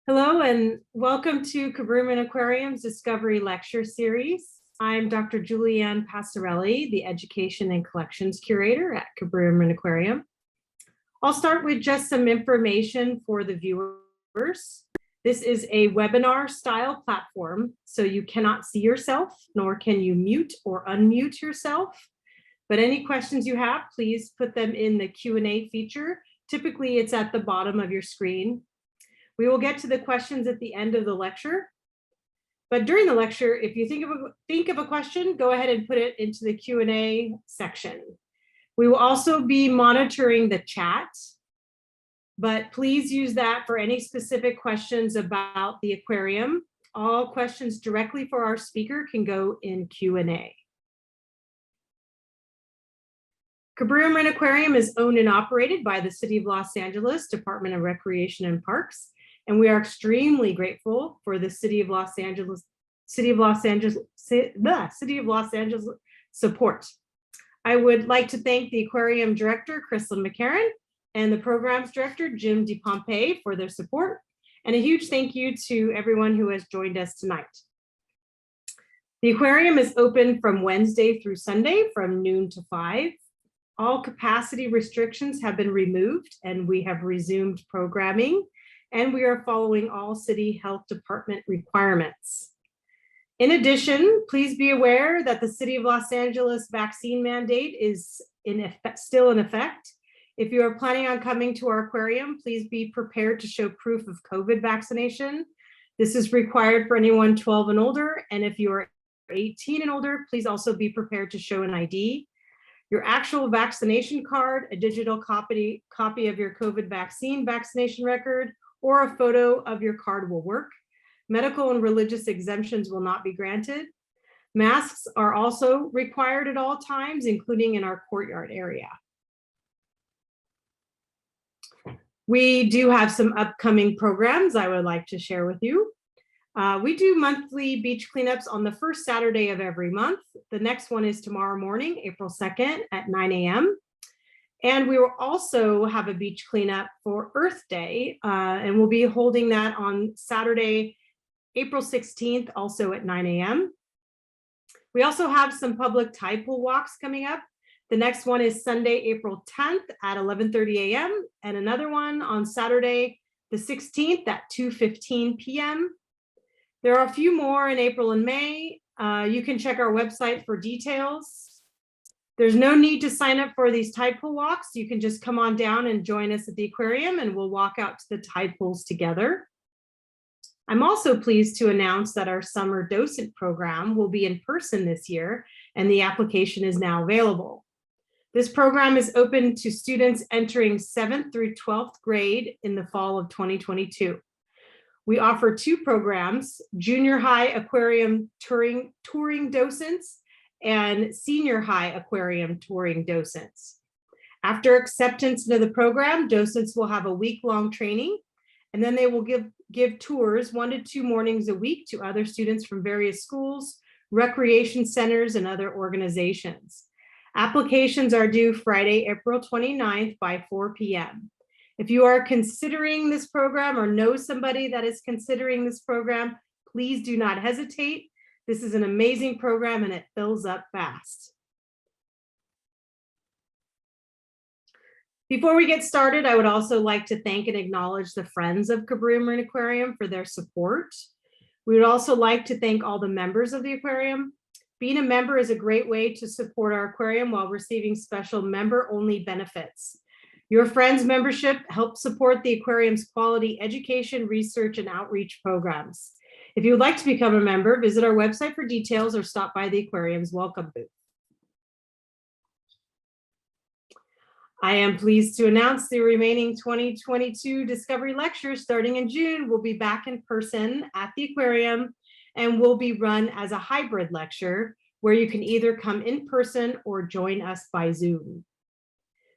Hello and welcome to Cabruman Aquarium's Discovery Lecture Series. I'm Dr. Julianne Passarelli, the Education and Collections Curator at Cabruman Aquarium. I'll start with just some information for the viewers. This is a webinar style platform, so you cannot see yourself, nor can you mute or unmute yourself. But any questions you have, please put them in the Q&A feature. Typically, it's at the bottom of your screen. We will get to the questions at the end of the lecture. But during the lecture, if you think of a question, go ahead and put it into the Q&A section. We will also be monitoring the chat, but please use that for any specific questions about the aquarium. All questions directly for our speaker can go in Q&A. Cabruman Aquarium is owned and operated by the City of Los Angeles Department of Recreation and Parks. And we are extremely grateful for the City of Los Angeles support. I would like to thank the Aquarium Director, Chrislyn McCarran, and the Programs Director, Jim DePompe, for their support. And a huge thank you to everyone who has joined us tonight. The aquarium is open from Wednesday through Sunday from noon to 5. All capacity restrictions have been removed and we have resumed programming. And we are following all city health department requirements. In addition, please be aware that the City of Los Angeles vaccine mandate is still in effect. If you are planning on coming to our aquarium, please be prepared to show proof of COVID vaccination. This is required for anyone 12 and older, and if you are 18 and older, please also be prepared to show an ID. Your actual vaccination card, a digital copy of your COVID vaccination record, or a photo of your card will work. Medical and religious exemptions will not be granted. Masks are also required at all times, including in our courtyard area. We do have some upcoming programs I would like to share with you. We do monthly beach cleanups on the first Saturday of every month. The next one is tomorrow morning, April 2nd at 9 a.m. And we will also have a beach cleanup for Earth Day, and we'll be holding that on Saturday, April 16th, also at 9 a.m. We also have some public tide pool walks coming up. The next one is Sunday, April 10th at 11:30 a.m. and another one on Saturday, the 16th at 2:15 p.m. There are a few more in April and May. You can check our website for details. There's no need to sign up for these tide pool walks. You can just come on down and join us at the aquarium and we'll walk out to the tide pools together. I'm also pleased to announce that our summer docent program will be in person this year and the application is now available. This program is open to students entering 7th through 12th grade in the fall of 2022. We offer two programs, junior high aquarium touring docents and senior high aquarium touring docents. After acceptance into the program, docents will have a week-long training, and then they will give tours 1 to 2 mornings a week to other students from various schools, recreation centers, and other organizations. Applications are due Friday, April 29th by 4 p.m. If you are considering this program or know somebody that is considering this program, please do not hesitate. This is an amazing program and it fills up fast. Before we get started, I would also like to thank and acknowledge the Friends of Cabruman Aquarium for their support. We would also like to thank all the members of the aquarium. Being a member is a great way to support our aquarium while receiving special member-only benefits. Your Friends membership helps support the aquarium's quality education, research, and outreach programs. If you would like to become a member, visit our website for details or stop by the aquarium's welcome booth. I am pleased to announce the remaining 2022 Discovery Lectures starting in June will be back in person at the aquarium and will be run as a hybrid lecture where you can either come in person or join us by Zoom.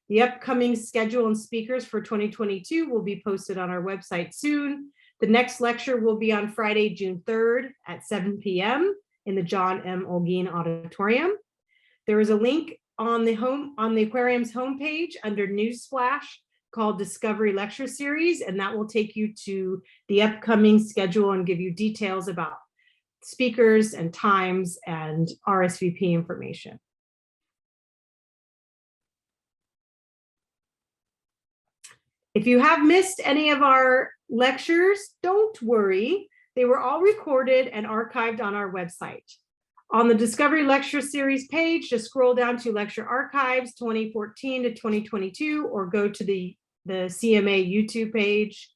The upcoming schedule and speakers for 2022 will be posted on our website soon. The next lecture will be on Friday, June 3rd at 7 p.m. in the John M. Olguin Auditorium. There is a link on the aquarium's homepage under Newsflash called Discovery Lecture Series, and that will take you to the upcoming schedule and give you details about speakers and times and RSVP information. If you have missed any of our lectures, don't worry. They were all recorded and archived on our website. On the Discovery Lecture Series page, just scroll down to Lecture Archives 2014 to 2022, or go to the CMA YouTube page.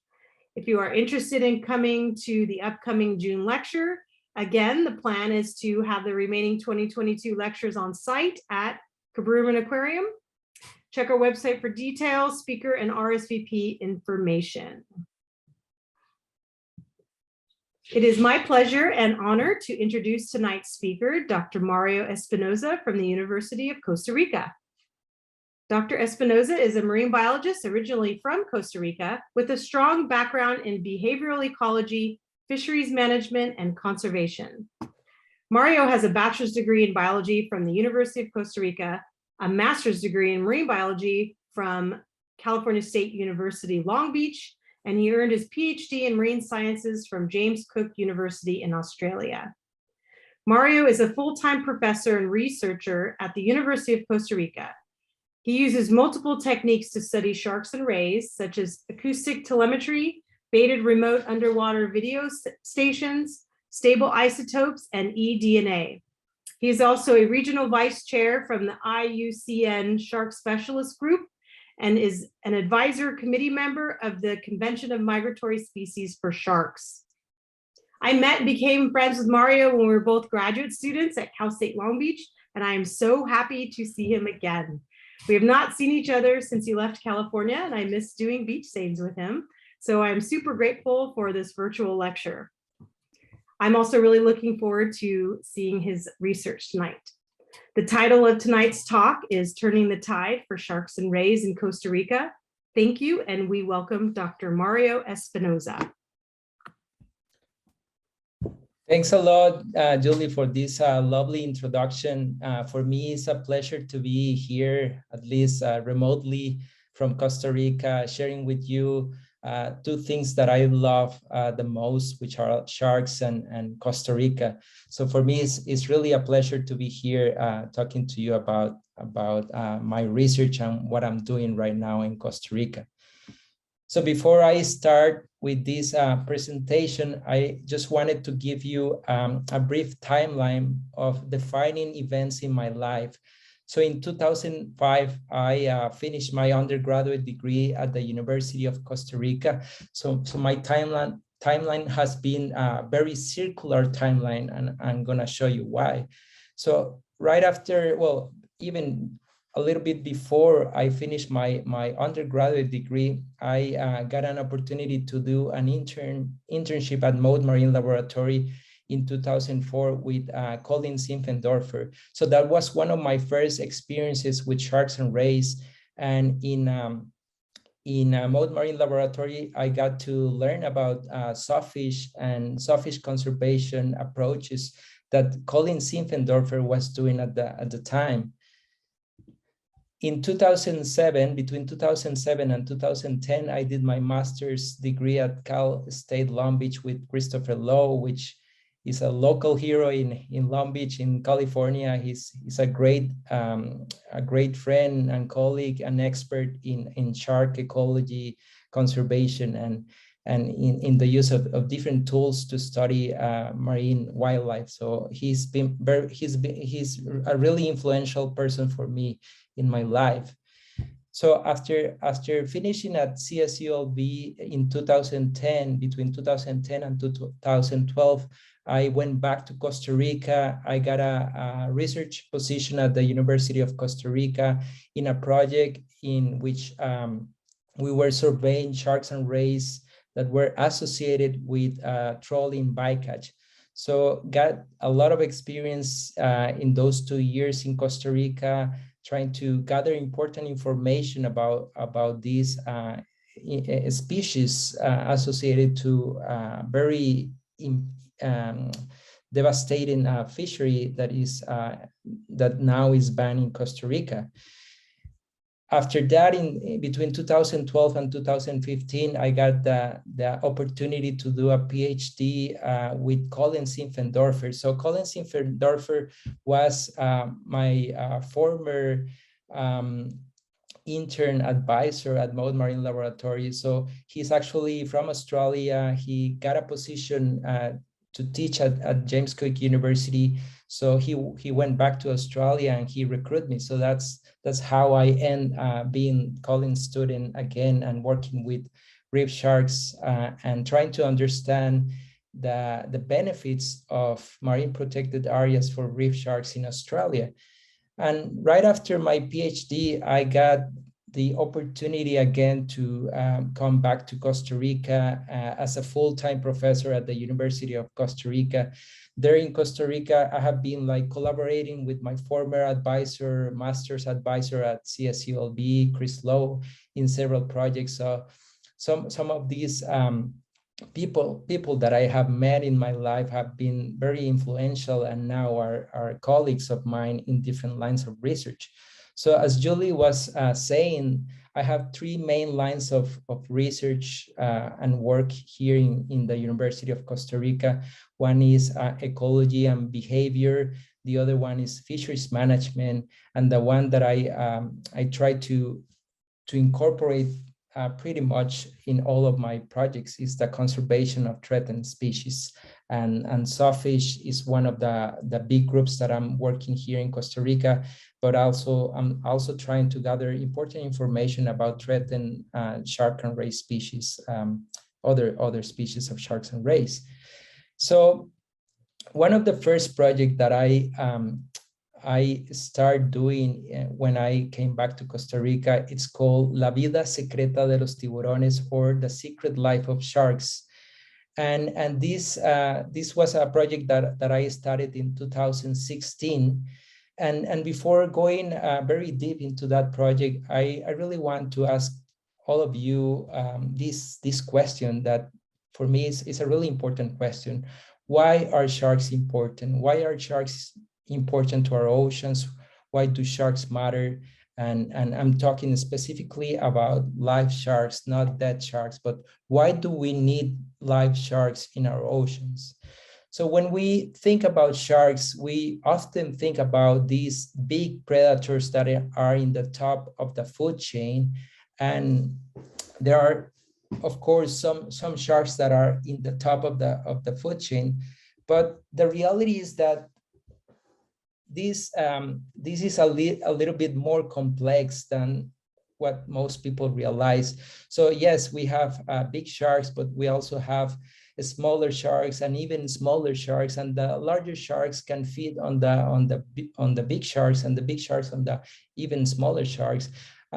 If you are interested in coming to the upcoming June lecture, again, the plan is to have the remaining 2022 lectures on site at Cabruman Aquarium. Check our website for details, speaker, and RSVP information. It is my pleasure and honor to introduce tonight's speaker, Dr. Mario Espinoza from the University of Costa Rica. Dr. Espinoza is a marine biologist originally from Costa Rica with a strong background in behavioral ecology, fisheries management, and conservation. Mario has a bachelor's degree in biology from the University of Costa Rica, a master's degree in marine biology from California State University, Long Beach, and he earned his PhD in marine sciences from James Cook University in Australia. Mario is a full-time professor and researcher at the University of Costa Rica. He uses multiple techniques to study sharks and rays, such as acoustic telemetry, baited remote underwater video stations, stable isotopes, and eDNA. He is also a regional vice chair from the IUCN Shark Specialist Group and is an advisor committee member of the Convention of Migratory Species for Sharks. I met and became friends with Mario when we were both graduate students at Cal State Long Beach, and I am so happy to see him again. We have not seen each other since he left California, and I miss doing beach stays with him. So I'm super grateful for this virtual lecture. I'm also really looking forward to seeing his research tonight. The title of tonight's talk is Turning the Tide for Sharks and Rays in Costa Rica. Thank you, and we welcome Dr. Mario Espinoza. Thanks a lot, Julie, for this lovely introduction. For me, it's a pleasure to be here, at least remotely from Costa Rica, sharing with you two things that I love the most, which are sharks and Costa Rica. So for me, it's really a pleasure to be here talking to you about my research and what I'm doing right now in Costa Rica. So before I start with this presentation, I just wanted to give you a brief timeline of defining events in my life. So in 2005, I finished my undergraduate degree at the University of Costa Rica. So my timeline has been a very circular timeline, and I'm gonna show you why. So right after, well, even a little bit before I finished my undergraduate degree, I got an opportunity to do an internship at Mode Marine Laboratory in 2004 with Colin Simpfendorfer. So that was one of my first experiences with sharks and rays. And in Mode Marine Laboratory, I got to learn about sawfish and sawfish conservation approaches that Colin Simpfendorfer was doing at the time. In 2007, between 2007 and 2010, I did my master's degree at Cal State Long Beach with Christopher Lowe, which is a local hero in Long Beach in California. He's a great friend and colleague, an expert in shark ecology, conservation, and in the use of different tools to study marine wildlife. So he's a really influential person for me in my life. So after finishing at CSULB in 2010, between 2010 and 2012, I went back to Costa Rica. I got a research position at the University of Costa Rica in a project in which we were surveying sharks and rays that were associated with trawling bycatch. So got a lot of experience in those 2 years in Costa Rica, trying to gather important information about these species associated to very devastating fishery that now is banned in Costa Rica. After that, in between 2012 and 2015, I got the opportunity to do a PhD with Colin Sinfendorfer. So Colin Sinfendorfer was my former intern advisor at Mode Marine Laboratory. So he's actually from Australia. He got a position to teach at James Cook University. So he went back to Australia and he recruited me. So that's how I end being Colin's student again and working with reef sharks and trying to understand the benefits of marine protected areas for reef sharks in Australia. And right after my PhD, I got the opportunity again to come back to Costa Rica as a full-time professor at the University of Costa Rica. There in Costa Rica, I have been like collaborating with my former advisor, master's advisor at CSULB, Chris Lowe, in several projects. So some of these people that I have met in my life have been very influential and now are colleagues of mine in different lines of research. So as Julie was saying, I have three main lines of research and work here in the University of Costa Rica. One is ecology and behavior. The other one is fisheries management. And the one that I try to incorporate pretty much in all of my projects is the conservation of threatened species. And sawfish is one of the big groups that I'm working here in Costa Rica, but also I'm also trying to gather important information about threatened shark and ray species, other species of sharks and rays. So one of the first projects that I started doing when I came back to Costa Rica, it's called La Vida Secreta de los Tiburones, or The Secret Life of Sharks. And this was a project that I started in 2016. And before going very deep into that project, I really want to ask all of you this question that for me is a really important question. Why are sharks important? Why are sharks important to our oceans? Why do sharks matter? And I'm talking specifically about live sharks, not dead sharks, but why do we need live sharks in our oceans? So when we think about sharks, we often think about these big predators that are in the top of the food chain. And there are, of course, some sharks that are in the top of the food chain. But the reality is that this is a little bit more complex than what most people realize. So yes, we have big sharks, but we also have smaller sharks and even smaller sharks, and the larger sharks can feed on the big sharks, and the big sharks on the even smaller sharks.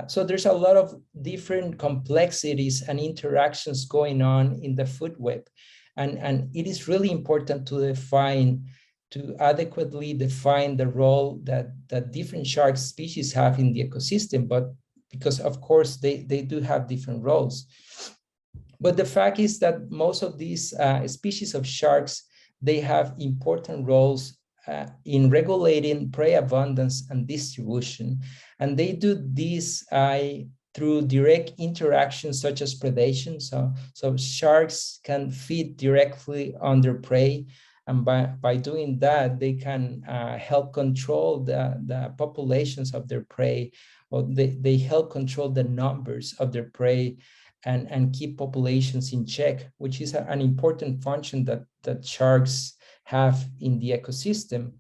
So there's a lot of different complexities and interactions going on in the food web, and it is really important to adequately define the role that different shark species have in the ecosystem, but because of course they do have different roles. But the fact is that most of these species of sharks, they have important roles in regulating prey abundance and distribution. And they do this through direct interactions such as predation. So sharks can feed directly on their prey. And by doing that, they can help control the populations of their prey, or they help control the numbers of their prey and keep populations in check, which is an important function that sharks have in the ecosystem.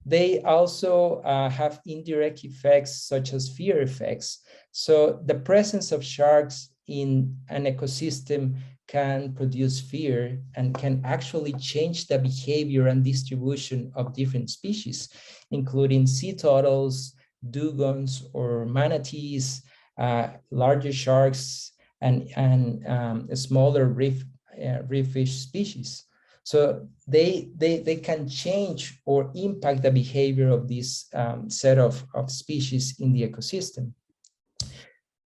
They also have indirect effects such as fear effects. So the presence of sharks in an ecosystem can produce fear and can actually change the behavior and distribution of different species, including sea turtles, dugongs, or manatees, larger sharks, and smaller reef fish species. So they can change or impact the behavior of this set of species in the ecosystem.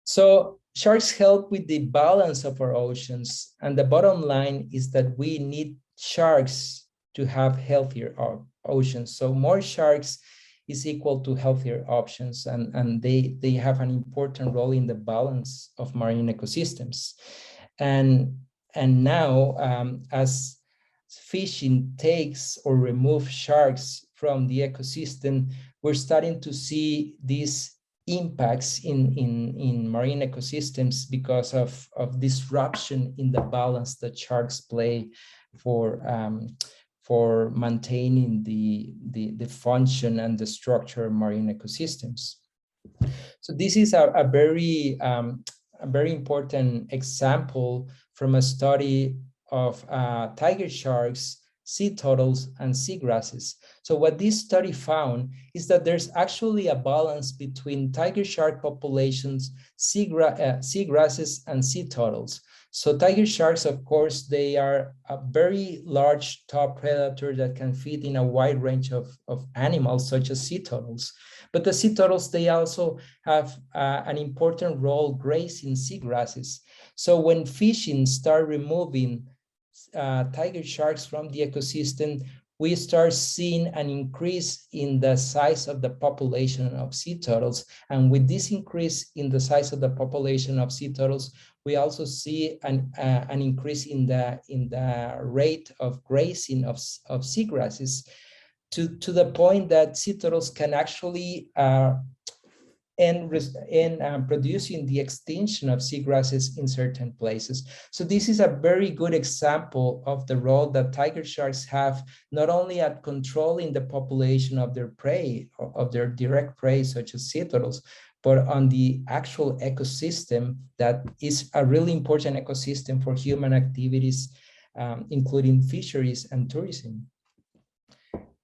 So sharks help with the balance of our oceans. And the bottom line is that we need sharks to have healthier oceans. So more sharks is equal to healthier options, and they have an important role in the balance of marine ecosystems. And now, as fishing takes or removes sharks from the ecosystem, we're starting to see these impacts in marine ecosystems because of disruption in the balance that sharks play for maintaining the function and the structure of marine ecosystems. So this is a very important example from a study of tiger sharks, sea turtles, and seagrasses. So what this study found is that there's actually a balance between tiger shark populations, seagrasses, and sea turtles. So tiger sharks, of course, they are a very large top predator that can feed in a wide range of animals, such as sea turtles. But the sea turtles, they also have an important role grazing seagrasses. So when fishing start removing tiger sharks from the ecosystem, we start seeing an increase in the size of the population of sea turtles. And with this increase in the size of the population of sea turtles, we also see an increase in the rate of grazing of seagrasses, to the point that sea turtles can actually end producing the extinction of seagrasses in certain places. So this is a very good example of the role that tiger sharks have, not only at controlling the population of their prey, of their direct prey, such as sea turtles, but on the actual ecosystem that is a really important ecosystem for human activities, including fisheries and tourism.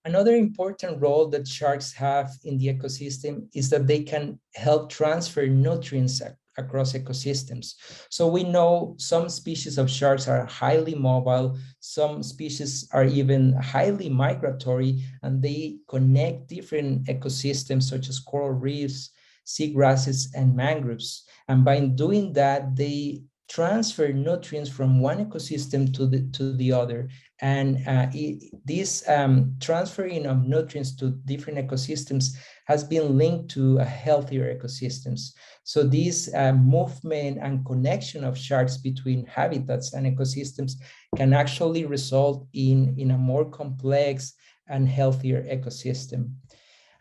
Another important role that sharks have in the ecosystem is that they can help transfer nutrients across ecosystems. So we know some species of sharks are highly mobile, some species are even highly migratory, and they connect different ecosystems such as coral reefs, seagrasses, and mangroves. And by doing that, they transfer nutrients from one ecosystem to the other. And this transferring of nutrients to different ecosystems has been linked to healthier ecosystems. So this movement and connection of sharks between habitats and ecosystems can actually result in a more complex and healthier ecosystem.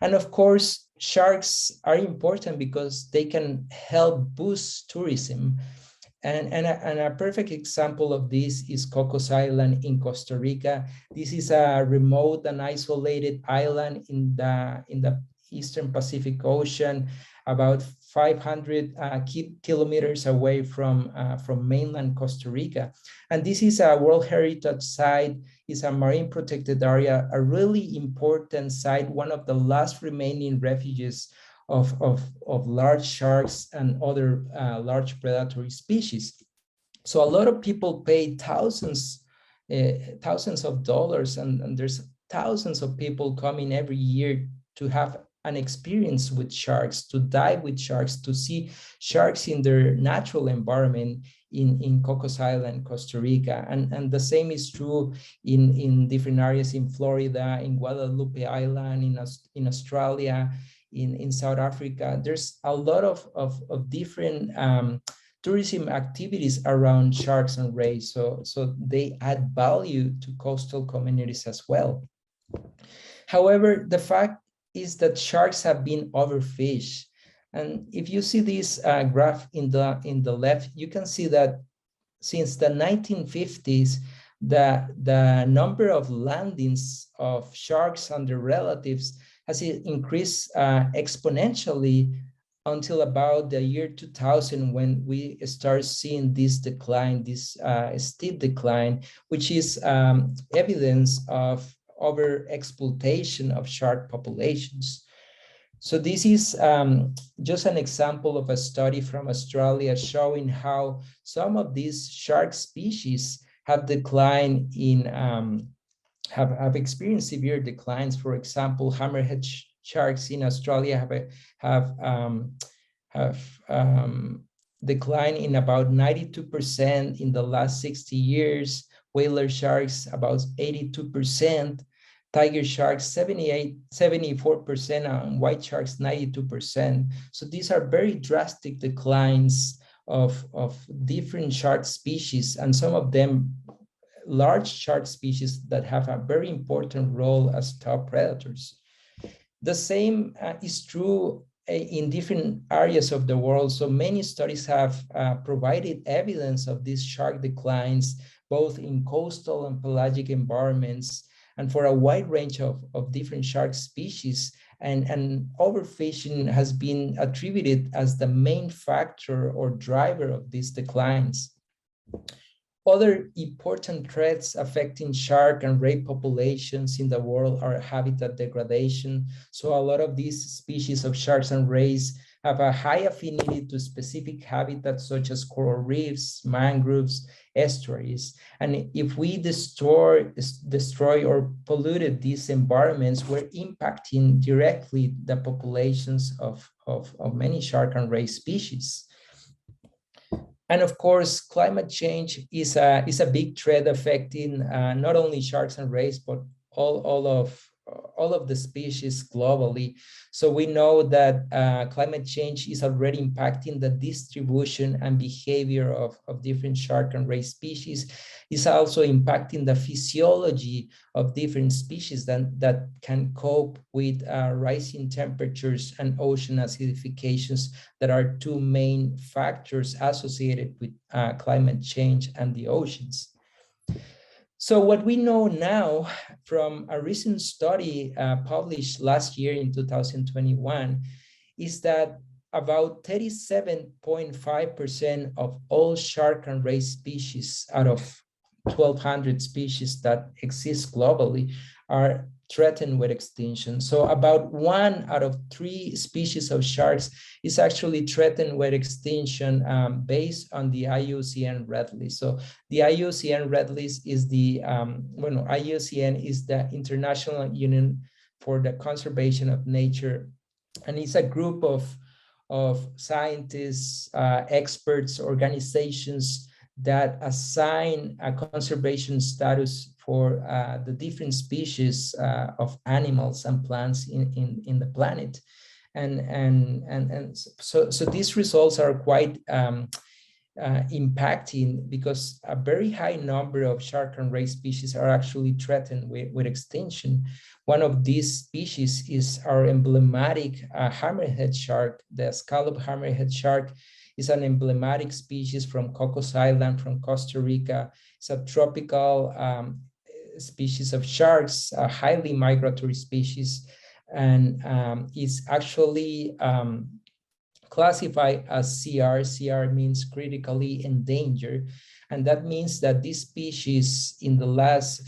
And of course, sharks are important because they can help boost tourism. And a perfect example of this is Cocos Island in Costa Rica. This is a remote and isolated island in the Eastern Pacific Ocean, about 500 kilometers away from mainland Costa Rica. And this is a World Heritage Site, is a marine protected area, a really important site, one of the last remaining refuges of large sharks and other large predatory species. So a lot of people pay thousands of dollars, and there's thousands of people coming every year to have an experience with sharks, to dive with sharks, to see sharks in their natural environment in Cocos Island, Costa Rica. And the same is true in different areas in Florida, in Guadalupe Island, in Australia, in South Africa. There's a lot of different tourism activities around sharks and rays. So they add value to coastal communities as well. However, the fact is that sharks have been overfished. And if you see this graph in the left, you can see that since the 1950s, the number of landings of sharks and their relatives has increased exponentially until about the year 2000, when we start seeing this decline, this steep decline, which is evidence of over-exploitation of shark populations. So this is just an example of a study from Australia showing how some of these shark species have declined in, have experienced severe declines. For example, hammerhead sharks in Australia have declined in about 92% in the last 60 years. Whaler sharks about 82%. tiger sharks 74%, and white sharks 92%. So these are very drastic declines of different shark species, and some of them large shark species that have a very important role as top predators. The same is true in different areas of the world. So many studies have provided evidence of these shark declines, both in coastal and pelagic environments, and for a wide range of different shark species. And overfishing has been attributed as the main factor or driver of these declines. Other important threats affecting shark and ray populations in the world are habitat degradation. So a lot of these species of sharks and rays have a high affinity to specific habitats such as coral reefs, mangroves, estuaries. And if we destroy or polluted these environments, we're impacting directly the populations of many shark and ray species. And of course, climate change is a big threat affecting not only sharks and rays, but all of the species globally. So we know that climate change is already impacting the distribution and behavior of different shark and ray species. It's also impacting the physiology of different species that can cope with rising temperatures and ocean acidifications that are two main factors associated with climate change and the oceans. So what we know now from a recent study published last year in 2021 is that about 37.5% of all shark and ray species out of 1,200 species that exist globally are threatened with extinction. So about 1 out of 3 species of sharks is actually threatened with extinction based on the IUCN Red List. So the IUCN Red List is the, IUCN is the International Union for the Conservation of Nature. And it's a group of scientists, experts, organizations that assign a conservation status for the different species of animals and plants in the planet. And so these results are quite impacting, because a very high number of shark and ray species are actually threatened with extinction. One of these species is our emblematic hammerhead shark. The Scallop hammerhead shark is an emblematic species from Cocos Island, from Costa Rica. It's a tropical species of sharks, a highly migratory species, and is actually classified as CR. CR means critically endangered, and that means that this species in the last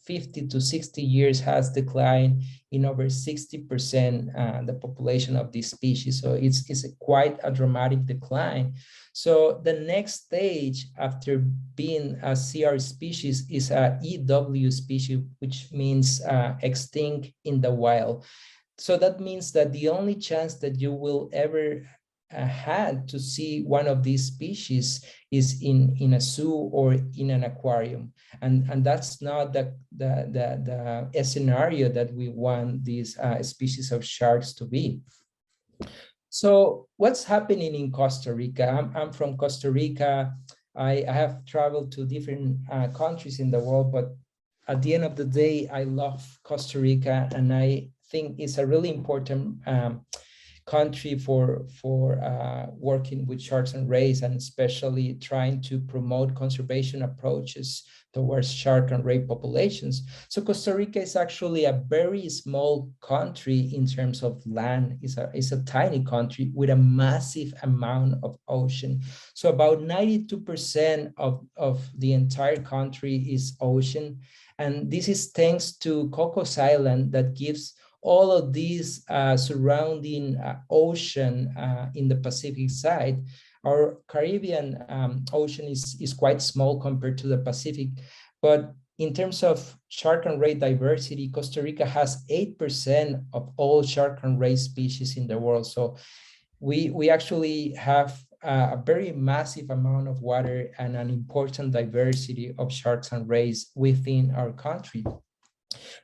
50 to 60 years has declined in over 60% the population of this species. So it's quite a dramatic decline. So the next stage after being a CR species is a EW species, which means extinct in the wild. So that means that the only chance that you will ever had to see one of these species is in a zoo or in an aquarium, and that's not the scenario that we want these species of sharks to be. So what's happening in Costa Rica? I'm from Costa Rica. I have traveled to different countries in the world, but at the end of the day, I love Costa Rica, and I think it's a really important country for working with sharks and rays, and especially trying to promote conservation approaches towards shark and ray populations. So Costa Rica is actually a very small country in terms of land. It's a tiny country with a massive amount of ocean. So about 92% of the entire country is ocean. And this is thanks to Cocos Island that gives all of these surrounding ocean in the Pacific side. Our Caribbean ocean is quite small compared to the Pacific, but in terms of shark and ray diversity, Costa Rica has 8% of all shark and ray species in the world. So we actually have a very massive amount of water and an important diversity of sharks and rays within our country.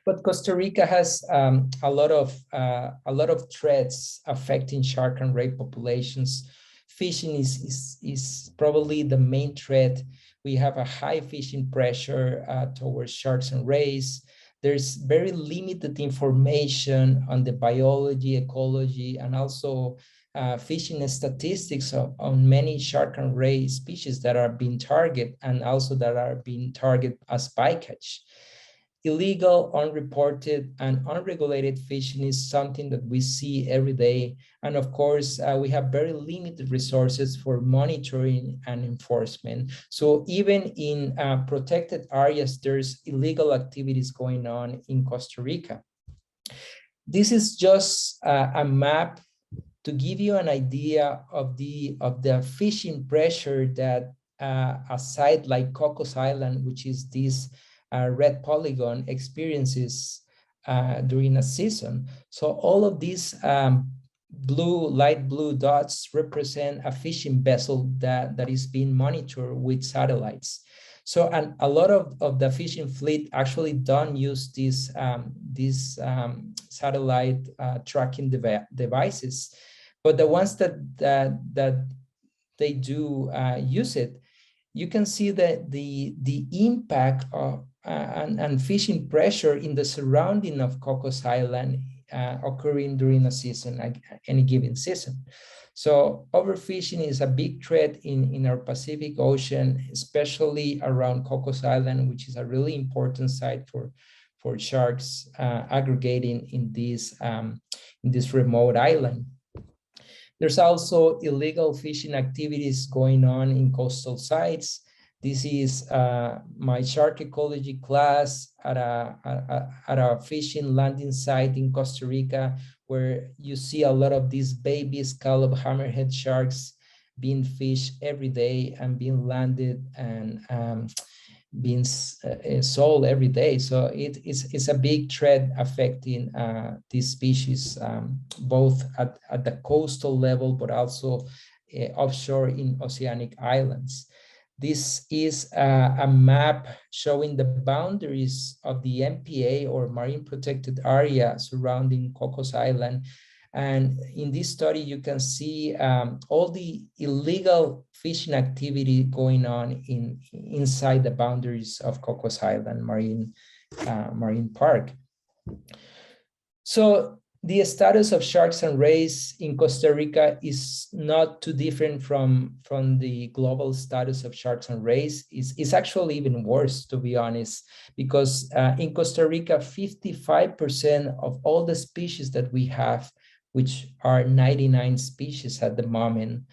But Costa Rica has a lot of threats affecting shark and ray populations. Fishing is probably the main threat. We have a high fishing pressure towards sharks and rays. There's very limited information on the biology, ecology, and also fishing statistics on many shark and ray species that are being targeted and also that are being targeted as bycatch. Illegal, unreported, and unregulated fishing is something that we see every day. And of course, we have very limited resources for monitoring and enforcement. So even in protected areas, there's illegal activities going on in Costa Rica. This is just a map to give you an idea of the fishing pressure that a site like Cocos Island, which is this red polygon, experiences during a season. So all of these light blue dots represent a fishing vessel that is being monitored with satellites. So, and a lot of the fishing fleet actually don't use these satellite tracking devices, but the ones that they do use it, you can see that the impact of and fishing pressure in the surrounding of Cocos Island occurring during a season, any given season. So overfishing is a big threat in our Pacific Ocean, especially around Cocos Island, which is a really important site for sharks aggregating in this remote island. There's also illegal fishing activities going on in coastal sites. This is my shark ecology class at a fishing landing site in Costa Rica, where you see a lot of these baby scallop hammerhead sharks being fished every day and being landed and being sold every day. So it's a big threat affecting these species, both at the coastal level, but also offshore in oceanic islands. This is a map showing the boundaries of the MPA, or Marine Protected Area, surrounding Cocos Island. And in this study, you can see all the illegal fishing activity going on inside the boundaries of Cocos Island Marine Park. So the status of sharks and rays in Costa Rica is not too different from the global status of sharks and rays. It's actually even worse, to be honest, because in Costa Rica, 55% of all the species that we have, which are 99 species at the moment,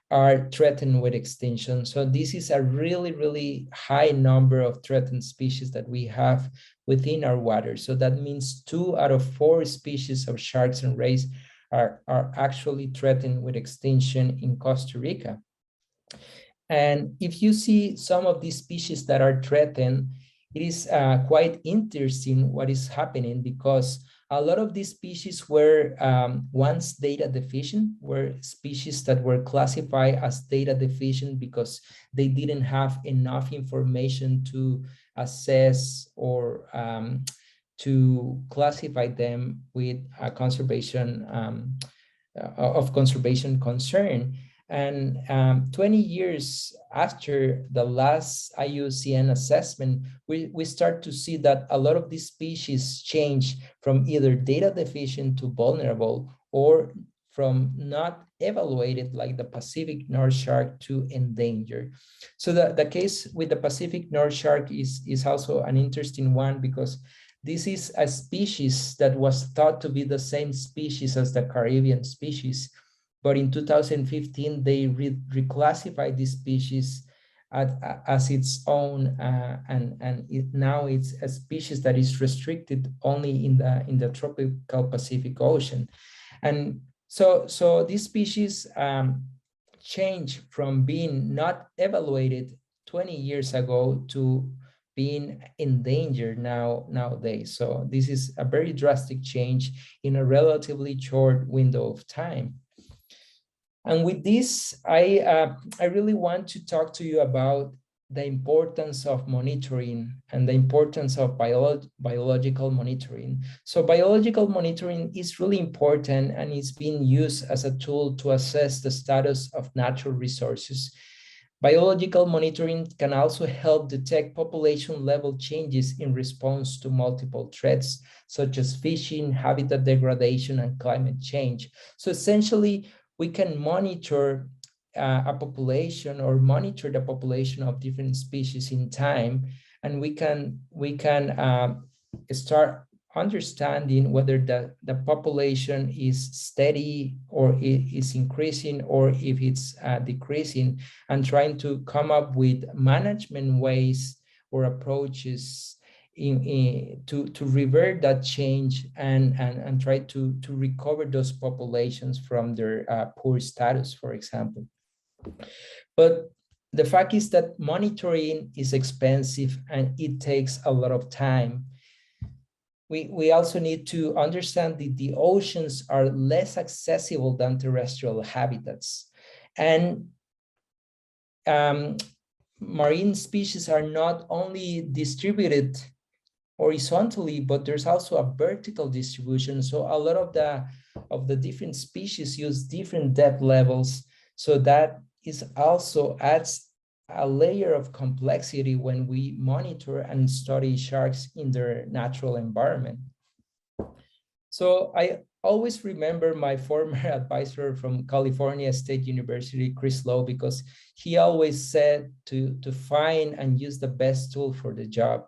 are threatened with extinction. So this is a really, really high number of threatened species that we have within our waters. So that means 2 out of 4 species of sharks and rays are actually threatened with extinction in Costa Rica. And if you see some of these species that are threatened, it is quite interesting what is happening, because a lot of these species were once data deficient, were species that were classified as data deficient because they didn't have enough information to assess or to classify them with a conservation concern. And 20 years after the last IUCN assessment, we start to see that a lot of these species change from either data deficient to vulnerable, or from not evaluated, like the Pacific North Shark, to endangered. So the case with the Pacific North Shark is also an interesting one, because this is a species that was thought to be the same species as the Caribbean species. But in 2015, they reclassified this species as its own, and now it's a species that is restricted only in the tropical Pacific Ocean. And so this species changed from being not evaluated 20 years ago to being endangered nowadays. So this is a very drastic change in a relatively short window of time. And with this, I really want to talk to you about the importance of monitoring and the importance of biological monitoring. So biological monitoring is really important, and it's being used as a tool to assess the status of natural resources. Biological monitoring can also help detect population level changes in response to multiple threats, such as fishing, habitat degradation, and climate change. So essentially, we can monitor a population or monitor the population of different species in time, and we can start understanding whether the population is steady or is increasing, or if it's decreasing, and trying to come up with management ways or approaches to revert that change and try to recover those populations from their poor status, for example. But the fact is that monitoring is expensive and it takes a lot of time. We also need to understand that the oceans are less accessible than terrestrial habitats. And marine species are not only distributed horizontally, but there's also a vertical distribution. So a lot of the different species use different depth levels. So that is also adds a layer of complexity when we monitor and study sharks in their natural environment. So I always remember my former advisor from California State University, Chris Lowe, because he always said to find and use the best tool for the job.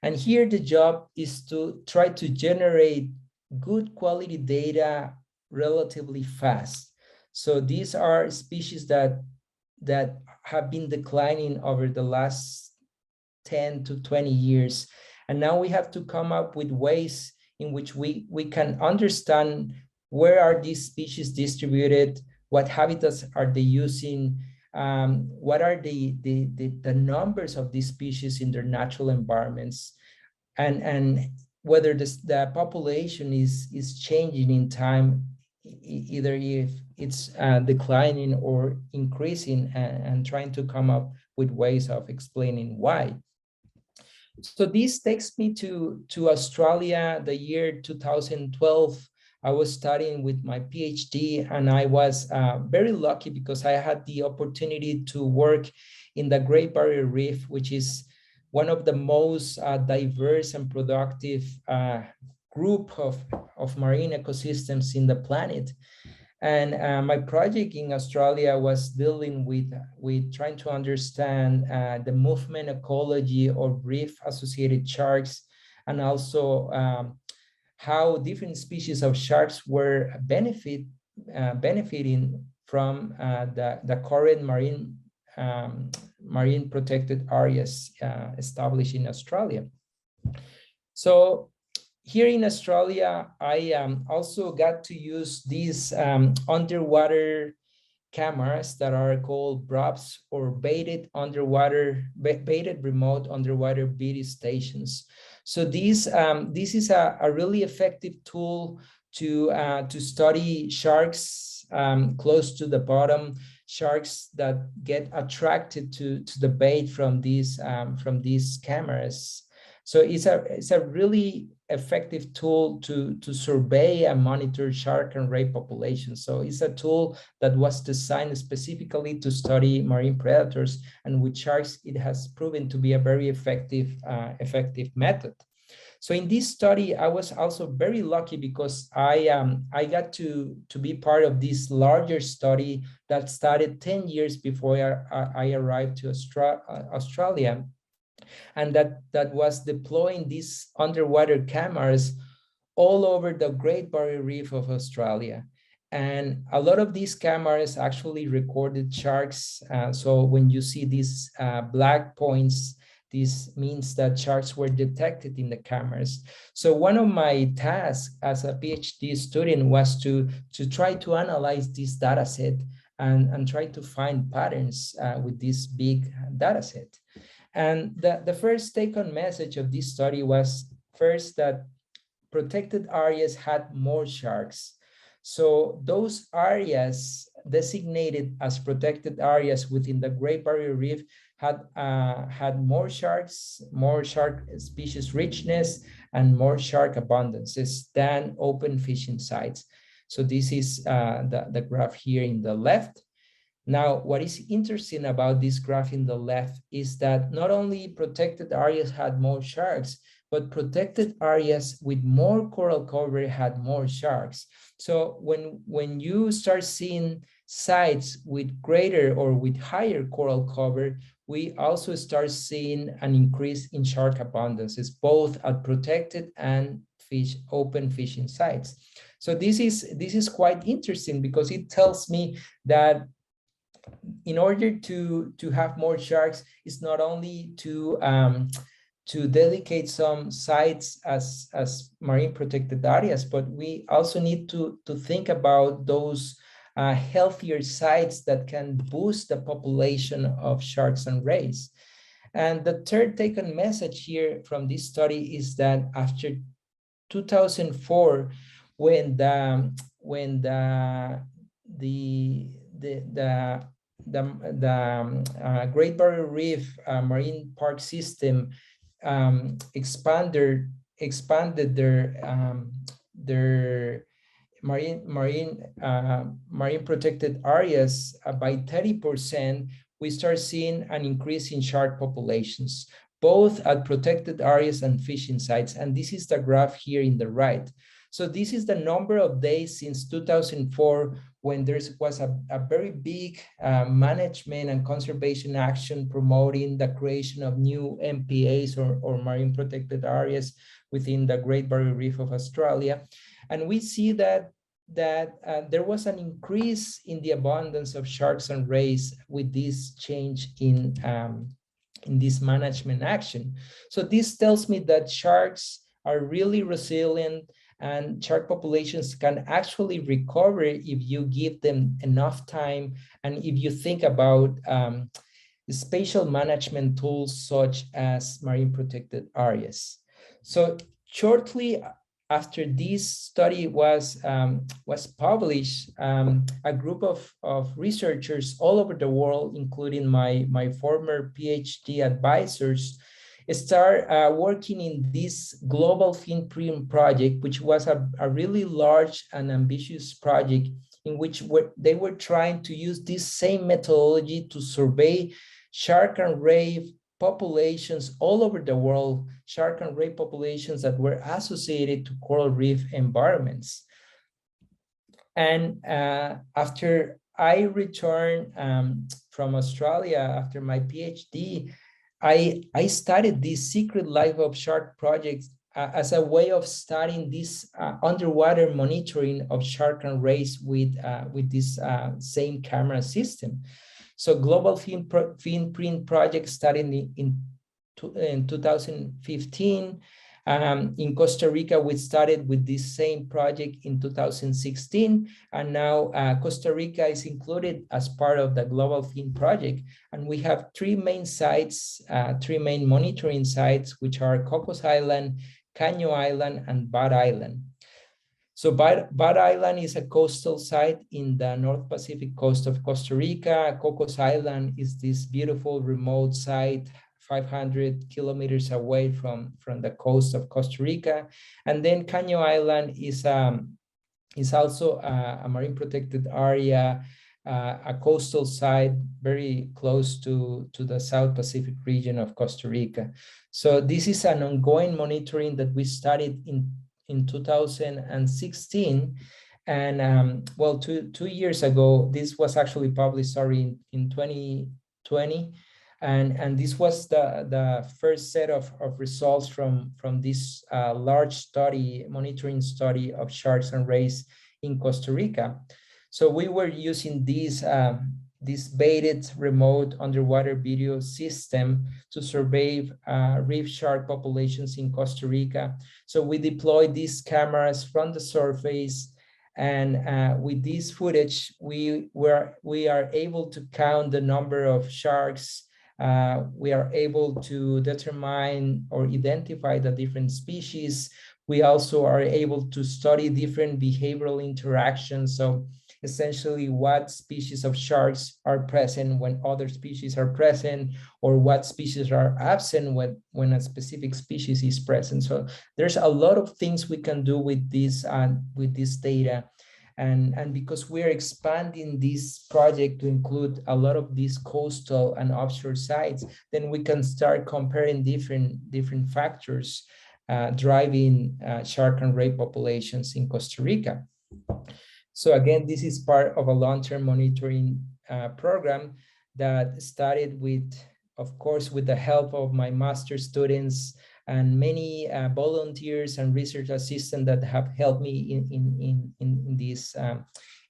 And here the job is to try to generate good quality data relatively fast. So these are species that have been declining over the last 10 to 20 years. And now we have to come up with ways in which we can understand where are these species distributed, what habitats are they using, what are the numbers of these species in their natural environments, and whether the population is changing in time, either if it's declining or increasing, and trying to come up with ways of explaining why. So this takes me to Australia, the year 2012. I was studying with my PhD, and I was very lucky because I had the opportunity to work in the Great Barrier Reef, which is one of the most diverse and productive group of marine ecosystems in the planet. And my project in Australia was dealing with trying to understand the movement ecology of reef-associated sharks, and also how different species of sharks were benefiting from the current marine protected areas established in Australia. So here in Australia, I also got to use these underwater cameras that are called BRUBs, or baited remote underwater BD stations. So this is a really effective tool to study sharks close to the bottom, sharks that get attracted to the bait from these cameras. So it's a really effective tool to survey and monitor shark and ray populations. So it's a tool that was designed specifically to study marine predators, and with sharks, it has proven to be a very effective method. So in this study, I was also very lucky because I got to be part of this larger study that started 10 years before I arrived to Australia. And that was deploying these underwater cameras all over the Great Barrier Reef of Australia. And a lot of these cameras actually recorded sharks. So when you see these black points, this means that sharks were detected in the cameras. So one of my tasks as a PhD student was to try to analyze this data set and try to find patterns with this big data set. And the first take-home message of this study was, first, that protected areas had more sharks. So those areas designated as protected areas within the Great Barrier Reef had more shark species richness and more shark abundances than open fishing sites. So this is the graph here in the left. Now, what is interesting about this graph in the left is that not only protected areas had more sharks, but protected areas with more coral cover had more sharks. So when you start seeing sites with greater or with higher coral cover, we also start seeing an increase in shark abundances, both at protected and open fishing sites. So this is quite interesting because it tells me that in order to have more sharks, it's not only to dedicate some sites as marine protected areas, but we also need to think about those healthier sites that can boost the population of sharks and rays. And the third take-home message here from this study is that after 2004, when the Great Barrier Reef Marine Park System expanded their marine protected areas by 30%, we start seeing an increase in shark populations, both at protected areas and fishing sites. And this is the graph here in the right. So this is the number of days since 2004 when there was a very big management and conservation action promoting the creation of new MPAs or marine protected areas within the Great Barrier Reef of Australia. And we see that there was an increase in the abundance of sharks and rays with this change in this management action. So this tells me that sharks are really resilient, and shark populations can actually recover if you give them enough time and if you think about spatial management tools such as marine protected areas. So shortly after this study was published, a group of researchers all over the world, including my former PhD advisors, start working in this global finprint project, which was a really large and ambitious project in which they were trying to use this same methodology to survey shark and ray populations all over the world, shark and ray populations that were associated to coral reef environments. And after I returned from Australia after my PhD, I started this Secret Life of Shark project as a way of studying this underwater monitoring of shark and rays with this same camera system. So Global Finprint project started in 2015. In Costa Rica, we started with this same project in 2016, and now Costa Rica is included as part of the Global Fin project. And we have three main sites, three main monitoring sites, which are Cocos Island, Caño Island, and Bad Island. So Bad Island is a coastal site in the North Pacific coast of Costa Rica. Cocos Island is this beautiful remote site 500 kilometers away from the coast of Costa Rica. And then Caño Island is also a marine protected area, a coastal site very close to the South Pacific region of Costa Rica. So this is an ongoing monitoring that we started in 2016. And well, two years ago, this was actually published, sorry, in 2020. And this was the first set of results from this large study, monitoring study of sharks and rays in Costa Rica. So we were using this baited remote underwater video system to survey reef shark populations in Costa Rica. So we deployed these cameras from the surface, and with this footage, we are able to count the number of sharks. We are able to determine or identify the different species. We also are able to study different behavioral interactions. So essentially what species of sharks are present when other species are present, or what species are absent when a specific species is present. So there's a lot of things we can do with this data. And because we're expanding this project to include a lot of these coastal and offshore sites, then we can start comparing different factors driving shark and ray populations in Costa Rica. So again, this is part of a long-term monitoring program that started with, of course, with the help of my master's students and many volunteers and research assistants that have helped me in this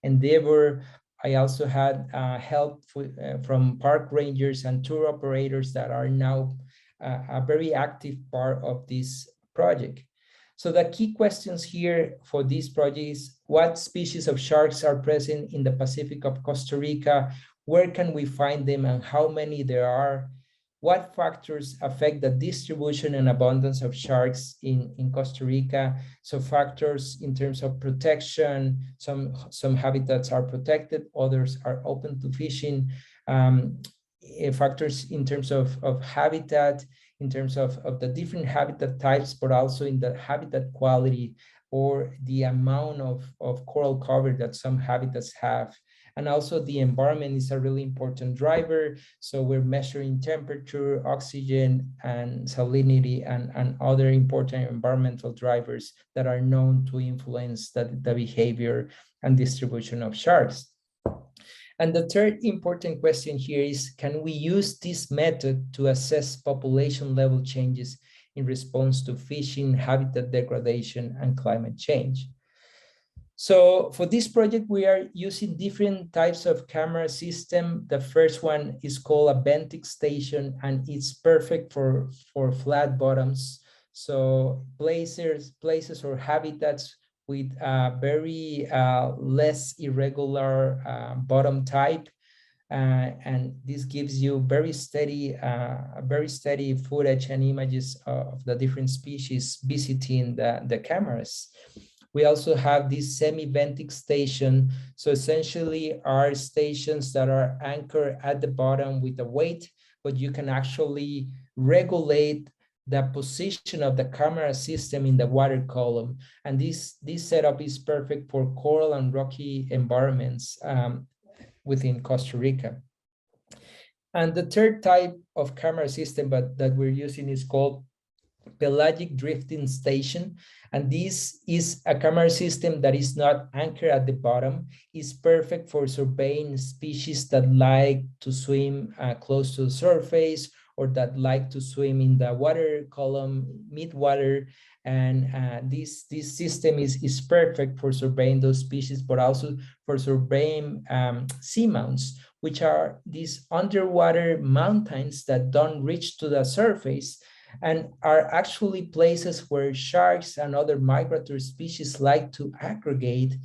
endeavor. I also had help from park rangers and tour operators that are now a very active part of this project. So the key questions here for this project is, what species of sharks are present in the Pacific of Costa Rica? Where can we find them and how many there are? What factors affect the distribution and abundance of sharks in Costa Rica? So factors in terms of protection, some habitats are protected, others are open to fishing. Factors in terms of habitat, in terms of the different habitat types, but also in the habitat quality or the amount of coral cover that some habitats have. And also the environment is a really important driver. So we're measuring temperature, oxygen, and salinity, and other important environmental drivers that are known to influence the behavior and distribution of sharks. And the third important question here is, can we use this method to assess population level changes in response to fishing, habitat degradation, and climate change? So for this project, we are using different types of camera system. The first one is called a Bentic Station, and it's perfect for flat bottoms. So places or habitats with very less irregular bottom type. And this gives you very steady footage and images of the different species visiting the cameras. We also have this semi-bentic station. So essentially are stations that are anchored at the bottom with a weight, but you can actually regulate the position of the camera system in the water column. And this setup is perfect for coral and rocky environments within Costa Rica. And the third type of camera system that we're using is called Pelagic drifting station. And this is a camera system that is not anchored at the bottom. It's perfect for surveying species that like to swim close to the surface, or that like to swim in the water column, mid-water. And this system is perfect for surveying those species, but also for surveying seamounts, which are these underwater mountains that don't reach to the surface, and are actually places where sharks and other migratory species like to aggregate.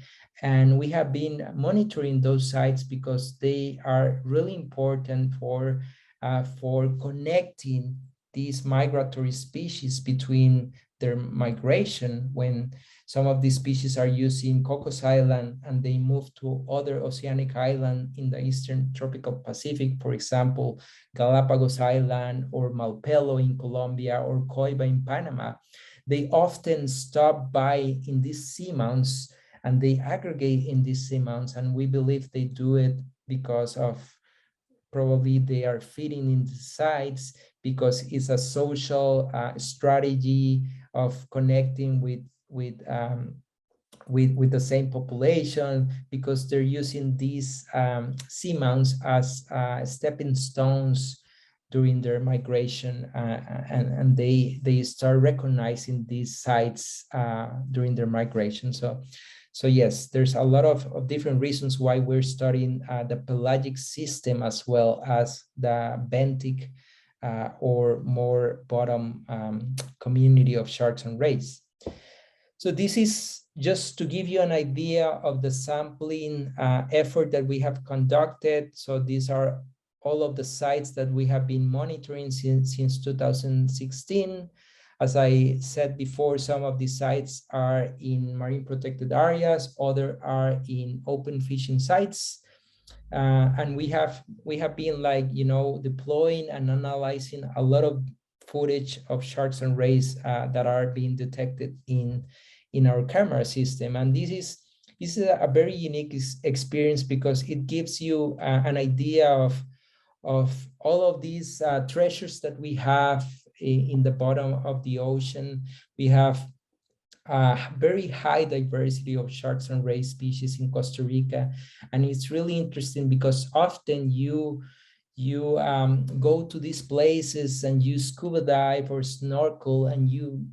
And we have been monitoring those sites because they are really important for connecting these migratory species between their migration. When some of these species are using Cocos Island and they move to other oceanic islands in the Eastern Tropical Pacific, for example, Galapagos Island or Malpelo in Colombia or Coiba in Panama, they often stop by in these seamounts and they aggregate in these seamounts. And we believe they do it because of probably they are feeding in the sites, because it's a social strategy of connecting with the same population, because they're using these seamounts as stepping stones during their migration, and they start recognizing these sites during their migration. So yes, there's a lot of different reasons why we're studying the pelagic system as well as the bentic or more bottom community of sharks and rays. So this is just to give you an idea of the sampling effort that we have conducted. So these are all of the sites that we have been monitoring since 2016. As I said before, some of these sites are in marine protected areas, other are in open fishing sites. And we have been, like, you know, deploying and analyzing a lot of footage of sharks and rays that are being detected in our camera system. And this is a very unique experience because it gives you an idea of all of these treasures that we have in the bottom of the ocean. We have very high diversity of sharks and ray species in Costa Rica. And it's really interesting because often you go to these places and you scuba dive or snorkel and you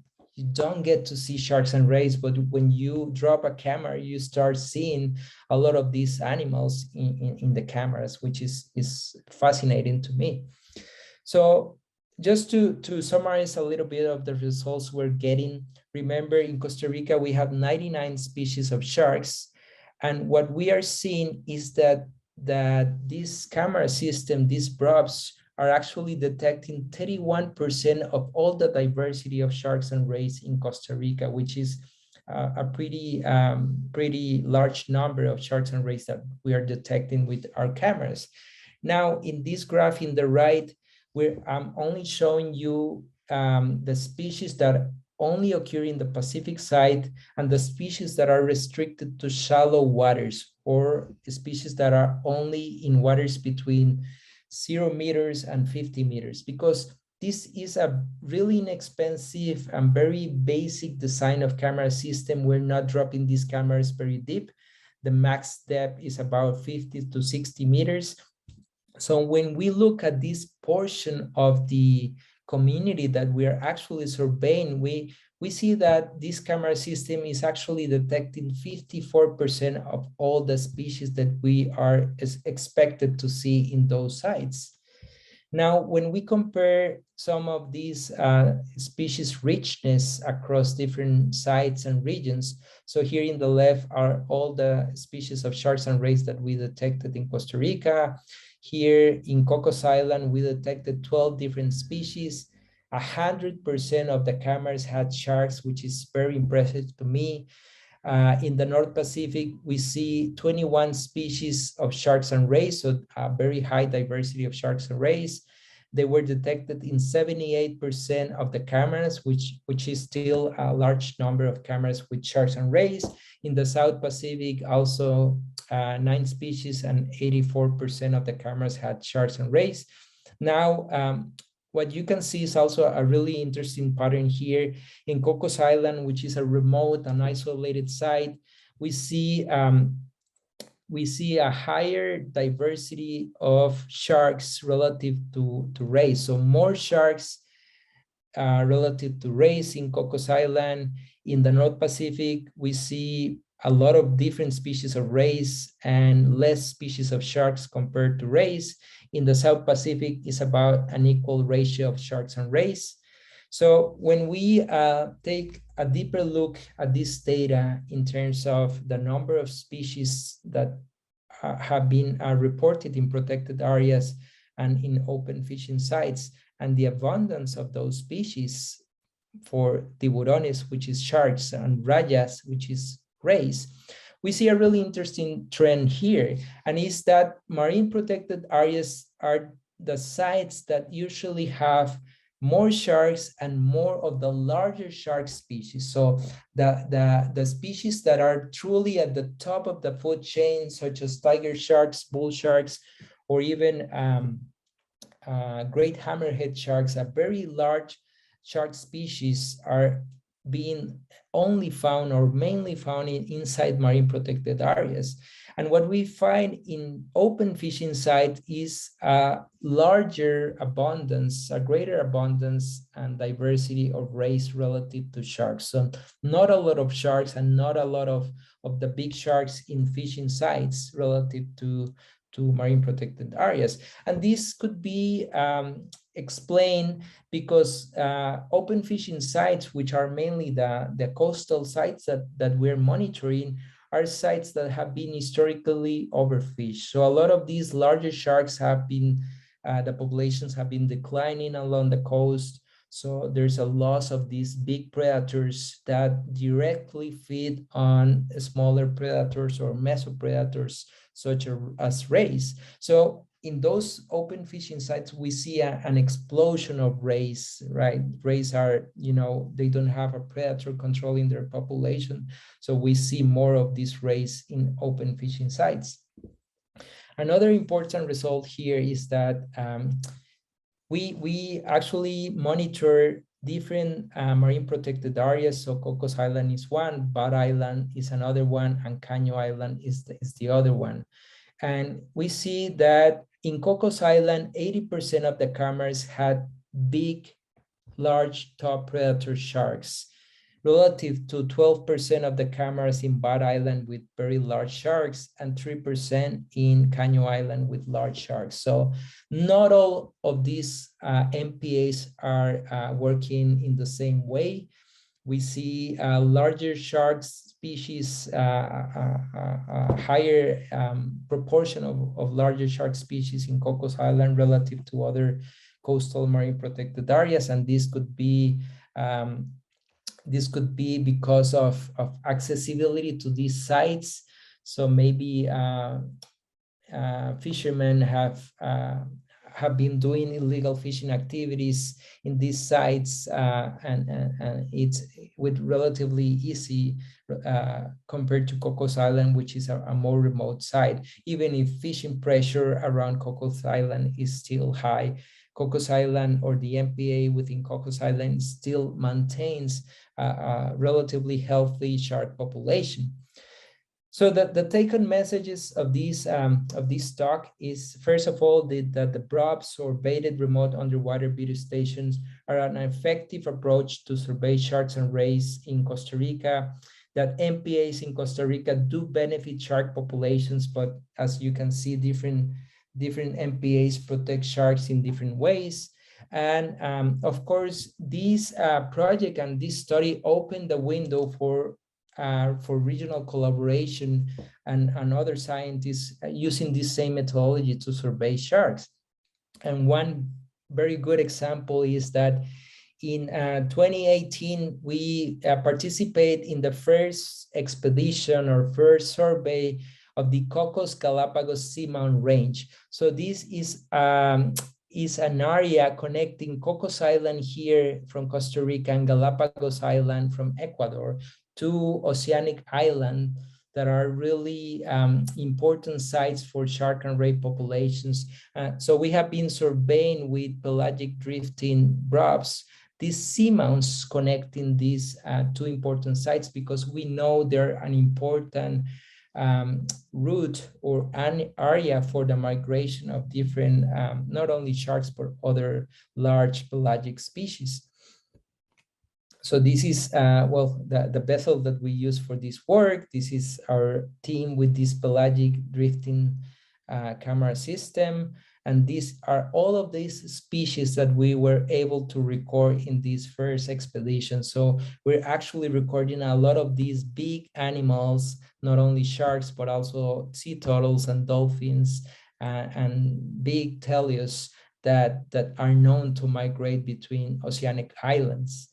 don't get to see sharks and rays, but when you drop a camera, you start seeing a lot of these animals in the cameras, which is fascinating to me. So just to summarize a little bit of the results we're getting, remember in Costa Rica, we have 99 species of sharks. And what we are seeing is that this camera system, these probes, are actually detecting 31% of all the diversity of sharks and rays in Costa Rica, which is a pretty large number of sharks and rays that we are detecting with our cameras. Now, in this graph in the right, I'm only showing you the species that only occur in the Pacific side and the species that are restricted to shallow waters, or species that are only in waters between 0 meters and 50 meters, because this is a really inexpensive and very basic design of camera system. We're not dropping these cameras very deep. The max depth is about 50 to 60 meters. So when we look at this portion of the community that we are actually surveying, we see that this camera system is actually detecting 54% of all the species that we are expected to see in those sites. Now, when we compare some of these species richness across different sites and regions, so here in the left are all the species of sharks and rays that we detected in Costa Rica. Here in Cocos Island, we detected 12 different species. 100% of the cameras had sharks, which is very impressive to me. In the North Pacific, we see 21 species of sharks and rays, so a very high diversity of sharks and rays. They were detected in 78% of the cameras, which is still a large number of cameras with sharks and rays. In the South Pacific, also 9 species and 84% of the cameras had sharks and rays. Now, what you can see is also a really interesting pattern here. In Cocos Island, which is a remote and isolated site, we see a higher diversity of sharks relative to rays. So more sharks relative to rays in Cocos Island. In the North Pacific, we see a lot of different species of rays and less species of sharks compared to rays. In the South Pacific, it's about an equal ratio of sharks and rays. So when we take a deeper look at this data in terms of the number of species that have been reported in protected areas and in open fishing sites, and the abundance of those species for tiburones, which is sharks, and rayas, which is rays, we see a really interesting trend here, and is that marine protected areas are the sites that usually have more sharks and more of the larger shark species. So the species that are truly at the top of the food chain, such as tiger sharks, bull sharks, or even great hammerhead sharks, a very large shark species, are being only found or mainly found inside marine protected areas. And what we find in open fishing sites is a larger abundance, a greater abundance and diversity of rays relative to sharks. So not a lot of sharks and not a lot of the big sharks in fishing sites relative to marine protected areas. And this could be explained because open fishing sites, which are mainly the coastal sites that we're monitoring, are sites that have been historically overfished. So a lot of these larger sharks have been, the populations have been declining along the coast. So there's a loss of these big predators that directly feed on smaller predators or mesopredators, such as rays. So in those open fishing sites, we see an explosion of rays, right? Rays are, they don't have a predator controlling their population. So we see more of these rays in open fishing sites. Another important result here is that we actually monitor different marine protected areas. So Cocos Island is one, Bad Island is another one, and Caño Island is the other one. And we see that in Cocos Island, 80% of the cameras had big, large top predator sharks, relative to 12% of the cameras in Bad Island with very large sharks and 3% in Caño Island with large sharks. So not all of these MPAs are working in the same way. We see larger shark species, higher proportion of larger shark species in Cocos Island relative to other coastal marine protected areas, and this could be because of accessibility to these sites. So maybe fishermen have been doing illegal fishing activities in these sites, and it's with relatively easy compared to Cocos Island, which is a more remote site. Even if fishing pressure around Cocos Island is still high, Cocos Island, or the MPA within Cocos Island, still maintains a relatively healthy shark population. So the take-home messages of this talk is, first of all, that the props or baited remote underwater video stations are an effective approach to survey sharks and rays in Costa Rica, that MPAs in Costa Rica do benefit shark populations, but as you can see, different MPAs protect sharks in different ways. And of course, this project and this study opened the window for regional collaboration and other scientists using this same methodology to survey sharks. And one very good example is that in 2018, we participate in the first expedition or first survey of the Cocos Galapagos Seamount Range. So this is an area connecting Cocos Island here from Costa Rica and Galapagos Island from Ecuador, two oceanic islands that are really important sites for shark and ray populations. So we have been surveying with pelagic drifting props these seamounts connecting these two important sites, because we know they're an important route or an area for the migration of different, not only sharks, but other large pelagic species. So this is, the vessel that we use for this work. This is our team with this pelagic drifting camera system. And these are all of these species that we were able to record in this first expedition. So we're actually recording a lot of these big animals, not only sharks, but also sea turtles and dolphins and big teleos that are known to migrate between oceanic islands.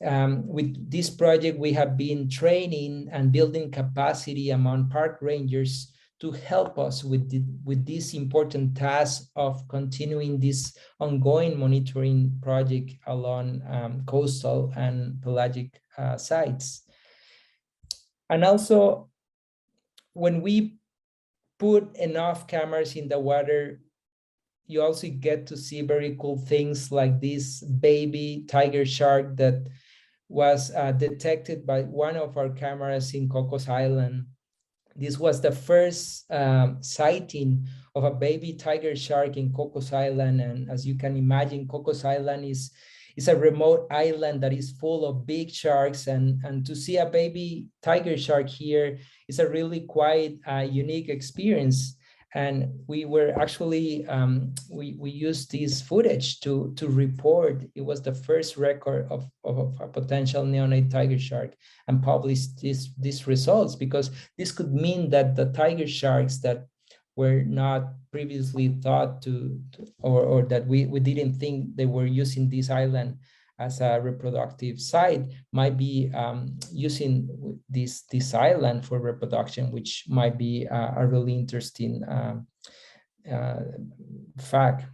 With this project, we have been training and building capacity among park rangers to help us with this important task of continuing this ongoing monitoring project along coastal and pelagic sites. And also, when we put enough cameras in the water, you also get to see very cool things like this baby tiger shark that was detected by one of our cameras in Cocos Island. This was the first sighting of a baby tiger shark in Cocos Island. And as you can imagine, Cocos Island is a remote island that is full of big sharks. And to see a baby tiger shark here is a really quite unique experience. And we were actually, we used this footage to report. It was the first record of a potential neonate tiger shark, and published these results, because this could mean that the tiger sharks that were not previously thought to or that we didn't think they were using this island as a reproductive site might be using this island for reproduction, which might be a really interesting fact.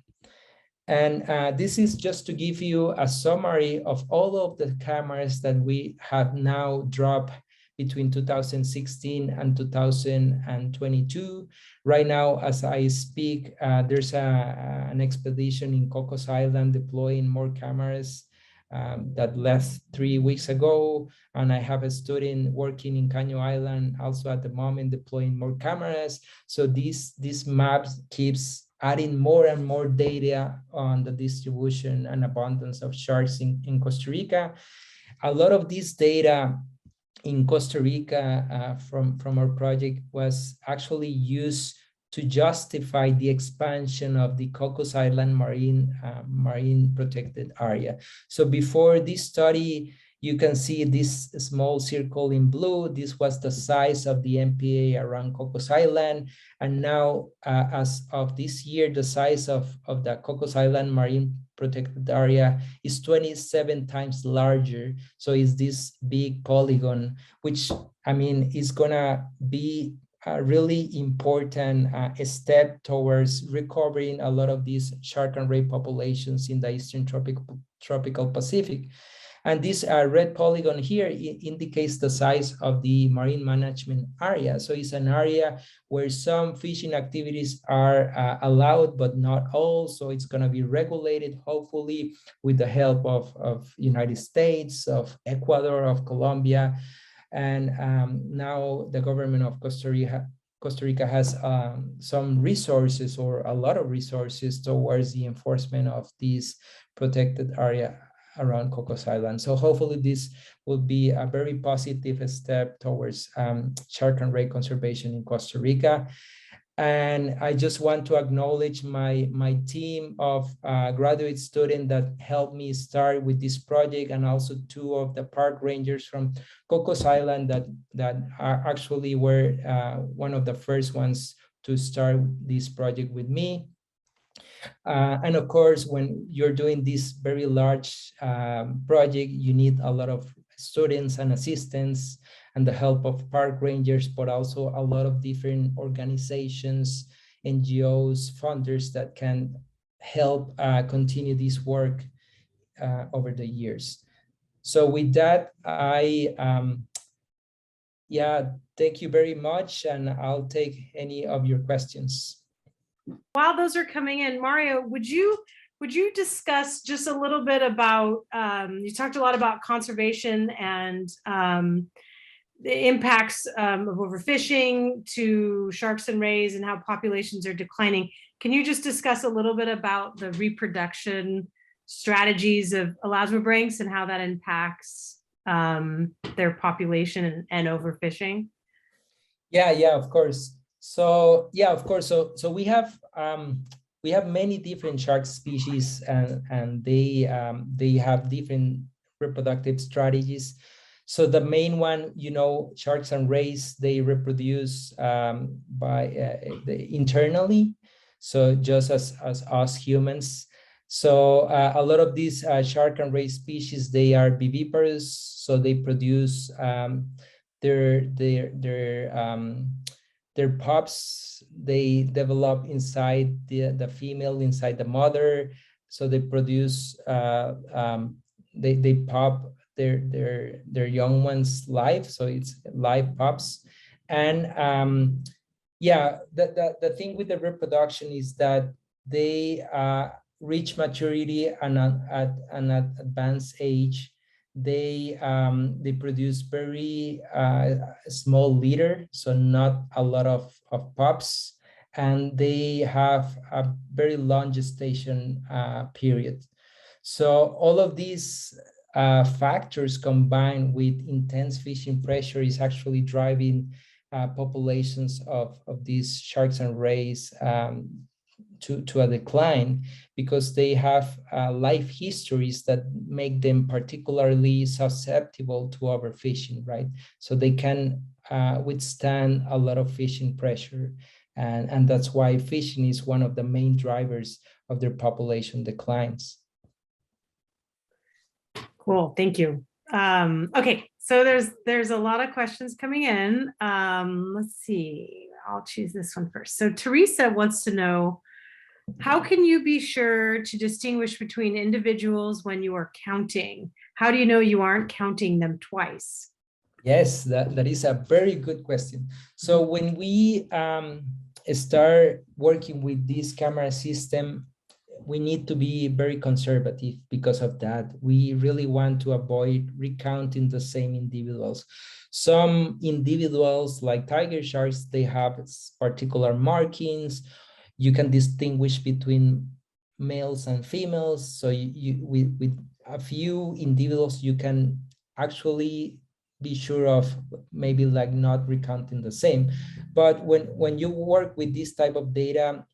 And this is just to give you a summary of all of the cameras that we have now dropped between 2016 and 2022. Right now, as I speak, there's an expedition in Cocos Island deploying more cameras that left 3 weeks ago. And I have a student working in Caño Island also at the moment deploying more cameras. So this map keeps adding more and more data on the distribution and abundance of sharks in Costa Rica. A lot of this data in Costa Rica from our project was actually used to justify the expansion of the Cocos Island marine protected area. So before this study, you can see this small circle in blue. This was the size of the MPA around Cocos Island. And now, as of this year, the size of the Cocos Island marine protected area is 27 times larger. So it's this big polygon, which, I mean, is gonna be a really important step towards recovering a lot of these shark and ray populations in the Eastern tropical Pacific. And this red polygon here indicates the size of the marine management area. So it's an area where some fishing activities are allowed, but not all. So it's going to be regulated, hopefully, with the help of United States, of Ecuador, of Colombia. And now the government of Costa Rica has some resources, or a lot of resources, towards the enforcement of this protected area around Cocos Island. So hopefully this will be a very positive step towards shark and ray conservation in Costa Rica. And I just want to acknowledge my team of graduate students that helped me start with this project, and also 2 of the park rangers from Cocos Island that are actually were one of the first ones to start this project with me. And of course, when you're doing this very large project, you need a lot of students and assistants and the help of park rangers, but also a lot of different organizations, NGOs, funders that can help continue this work over the years. So with that, thank you very much, and I'll take any of your questions. While those are coming in, Mario, would you discuss just a little bit about, you talked a lot about conservation and the impacts of overfishing to sharks and rays and how populations are declining. Can you just discuss a little bit about the reproduction strategies of elasmobranchs and how that impacts their population and overfishing? Yeah, of course. So yeah, of course. So we have many different shark species, and they have different reproductive strategies. So the main one, sharks and rays, they reproduce internally. So just as us humans. So a lot of these shark and ray species, they are viviparous. So they produce their pups. They develop inside the female, inside the mother. So they produce they pop their young ones live. So it's live pups. And the thing with the reproduction is that they reach maturity and at an advanced age. They produce very small litter, so not a lot of pups, and they have a very long gestation period. So all of these factors combined with intense fishing pressure is actually driving populations of these sharks and rays to a decline, because they have life histories that make them particularly susceptible to overfishing, right? So they can withstand a lot of fishing pressure. And that's why fishing is one of the main drivers of their population declines. Cool, thank you. Okay, so there's a lot of questions coming in. Let's see, I'll choose this one first. So Teresa wants to know, how can you be sure to distinguish between individuals when you are counting? How do you know you aren't counting them twice? Yes, that is a very good question. So when we start working with this camera system, we need to be very conservative because of that. We really want to avoid recounting the same individuals. Some individuals, like tiger sharks, they have particular markings. You can distinguish between males and females. So with a few individuals, you can actually be sure of maybe like not recounting the same. But when you work with this type of data,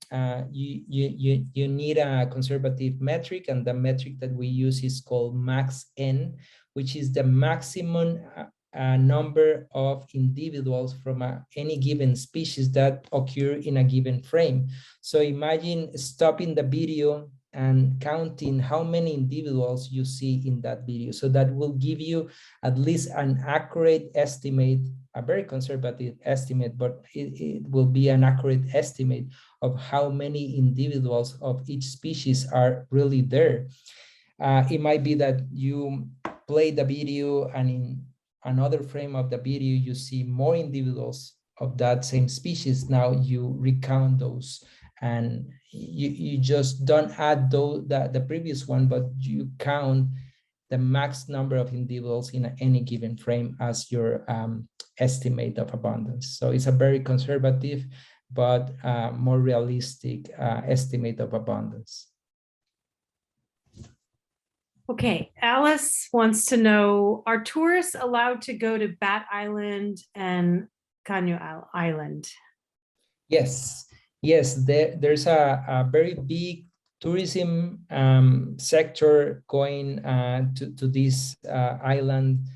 you need a conservative metric, and the metric that we use is called max n, which is the maximum number of individuals from any given species that occur in a given frame. So imagine stopping the video and counting how many individuals you see in that video. So that will give you at least an accurate estimate, a very conservative estimate, but it will be an accurate estimate of how many individuals of each species are really there. It might be that you play the video and in another frame of the video, you see more individuals of that same species. Now you recount those, and you just don't add the previous one, but you count the max number of individuals in any given frame as your estimate of abundance. So it's a very conservative, but more realistic estimate of abundance. Okay, Alice wants to know, are tourists allowed to go to Bat Island and Cano Island? Yes, there's a very big tourism sector going to these islands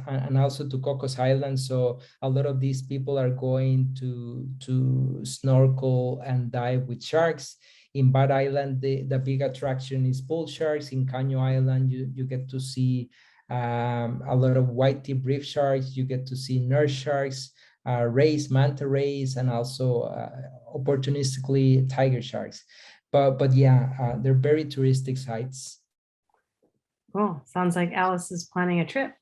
and also to Cocos Island. So a lot of these people are going to snorkel and dive with sharks. In Bat Island, the big attraction is bull sharks. In Cano Island, you get to see a lot of white tip reef sharks. You get to see nurse sharks, rays, manta rays, and also opportunistically tiger sharks. But yeah, they're very touristic sites. Oh, sounds like Alice is planning a trip.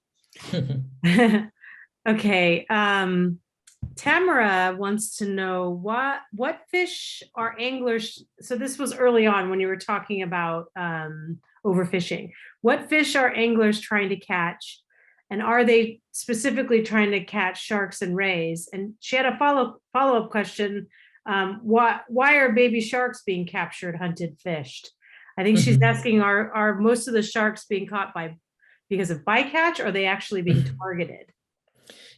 Okay, Tamara wants to know what fish are anglers, so this was early on when you were talking about overfishing. What fish are anglers trying to catch, and are they specifically trying to catch sharks and rays? And she had a follow-up question. Why are baby sharks being captured, hunted, fished? I think she's asking, are most of the sharks being caught because of bycatch, or are they actually being targeted?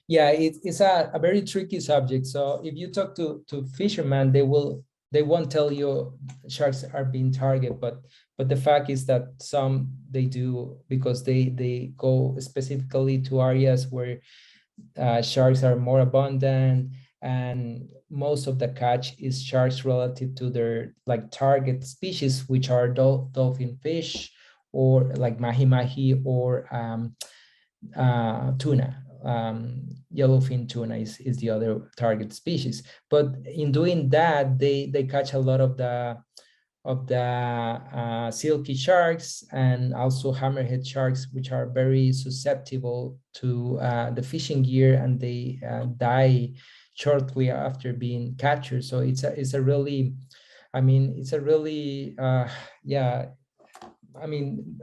Yeah, it's a very tricky subject. So if you talk to fishermen, they won't tell you sharks are being targeted, but the fact is that some they do, because they go specifically to areas where sharks are more abundant, and most of the catch is sharks relative to their like target species, which are dolphin fish, or like mahi-mahi, or tuna. Yellowfin tuna is the other target species. But in doing that, they catch a lot of the silky sharks, and also hammerhead sharks, which are very susceptible to the fishing gear, and they die shortly after being captured. So it's a really, I mean, it's a really yeah, I mean,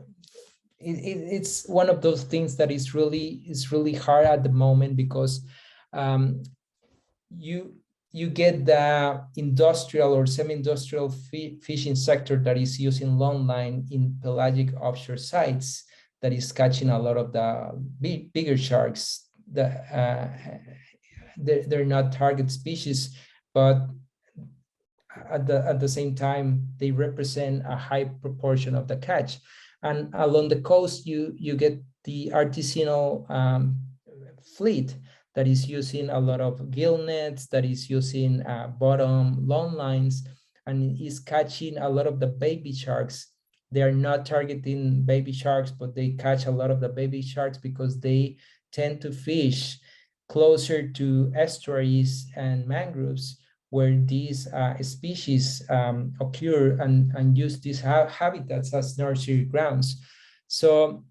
it's one of those things that is really hard at the moment, because you get the industrial or semi-industrial fishing sector that is using long line in pelagic offshore sites, that is catching a lot of the bigger sharks. They're not target species, but at the same time, they represent a high proportion of the catch. And along the coast, you get the artisanal fleet that is using a lot of gill nets, that is using bottom long lines, and is catching a lot of the baby sharks they are not targeting baby sharks, but they catch a lot of the baby sharks because they tend to fish closer to estuaries and mangroves where these species occur and use these habitats as nursery grounds. So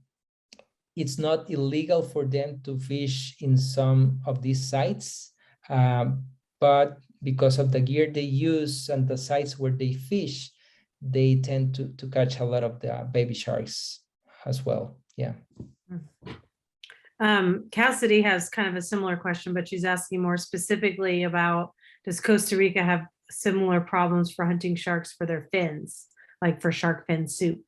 it's not illegal for them to fish in some of these sites, but because of the gear they use and the sites where they fish, they tend to catch a lot of the baby sharks as well. Yeah. Cassidy has kind of a similar question, but she's asking more specifically about, does Costa Rica have similar problems for hunting sharks for their fins, like for shark fin soup?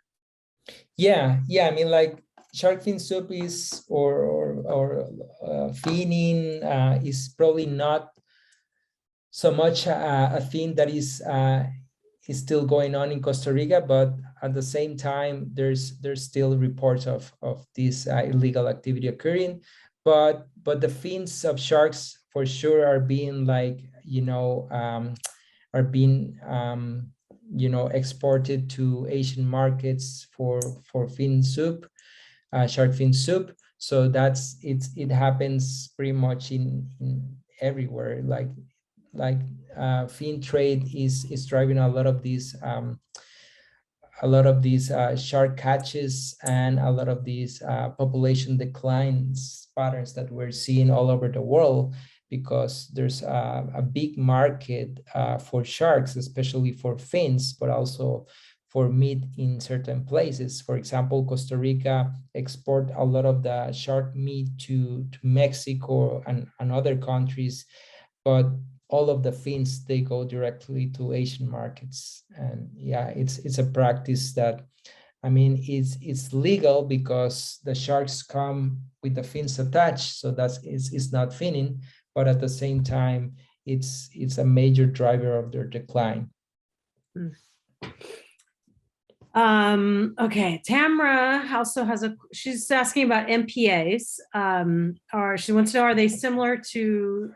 Yeah, I mean, like shark fin soup is or finning is probably not so much a thing that is still going on in Costa Rica, but at the same time, there's still reports of this illegal activity occurring. But the fins of sharks for sure are being like, are being exported to Asian markets for fin soup, shark fin soup. So that's it happens pretty much in everywhere. Like fin trade is driving a lot of these shark catches and a lot of these population declines patterns that we're seeing all over the world, because there's a big market for sharks, especially for fins, but also for meat in certain places. For example, Costa Rica export a lot of the shark meat to Mexico and other countries, but all of the fins, they go directly to Asian markets. And yeah, it's a practice that, I mean, it's legal because the sharks come with the fins attached, so it's not finning, but at the same time, it's a major driver of their decline. Okay, Tamara also has she's asking about MPAs. Or she wants to know, are they similar to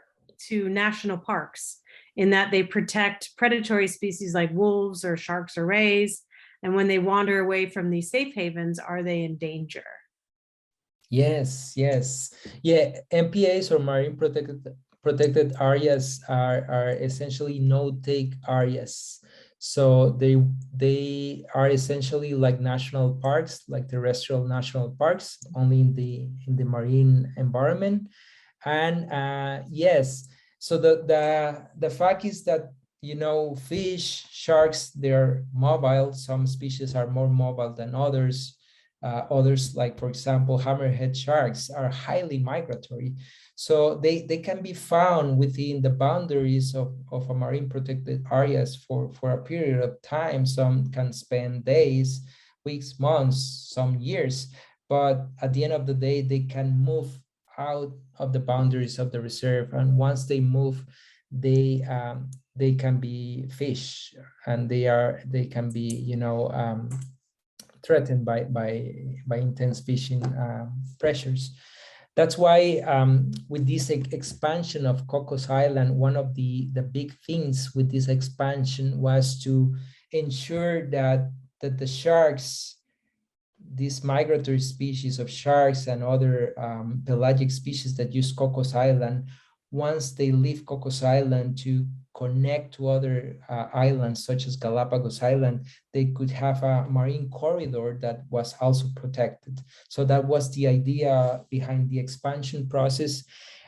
national parks in that they protect predatory species like wolves or sharks or rays, and when they wander away from these safe havens, are they in danger? Yes. Yeah, MPAs or marine protected areas are essentially no-take areas. So they are essentially like national parks, like terrestrial national parks, only in the marine environment. And yes, so the fact is that, fish, sharks, they're mobile. Some species are more mobile than others. Others, like for example, hammerhead sharks, are highly migratory. So they can be found within the boundaries of a marine protected areas for a period of time. Some can spend days, weeks, months, some years. But at the end of the day, they can move out of the boundaries of the reserve, and once they move, they can be fish, and they can be threatened by intense fishing pressures. That's why with this expansion of Cocos Island, one of the big things with this expansion was to ensure that the sharks, these migratory species of sharks and other pelagic species that use Cocos Island, once they leave Cocos Island to connect to other islands such as Galapagos Island, they could have a marine corridor that was also protected. So that was the idea behind the expansion process.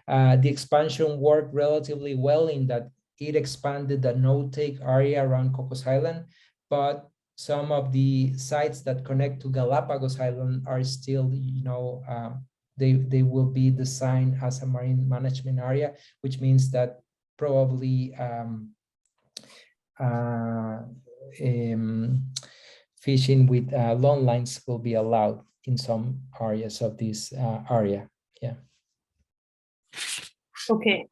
The expansion worked relatively well in that it expanded the no-take area around Cocos Island, but some of the sites that connect to Galapagos Island are still, they will be designed as a marine management area, which means that probably fishing with long lines will be allowed in some areas of this area. Yeah. Okay.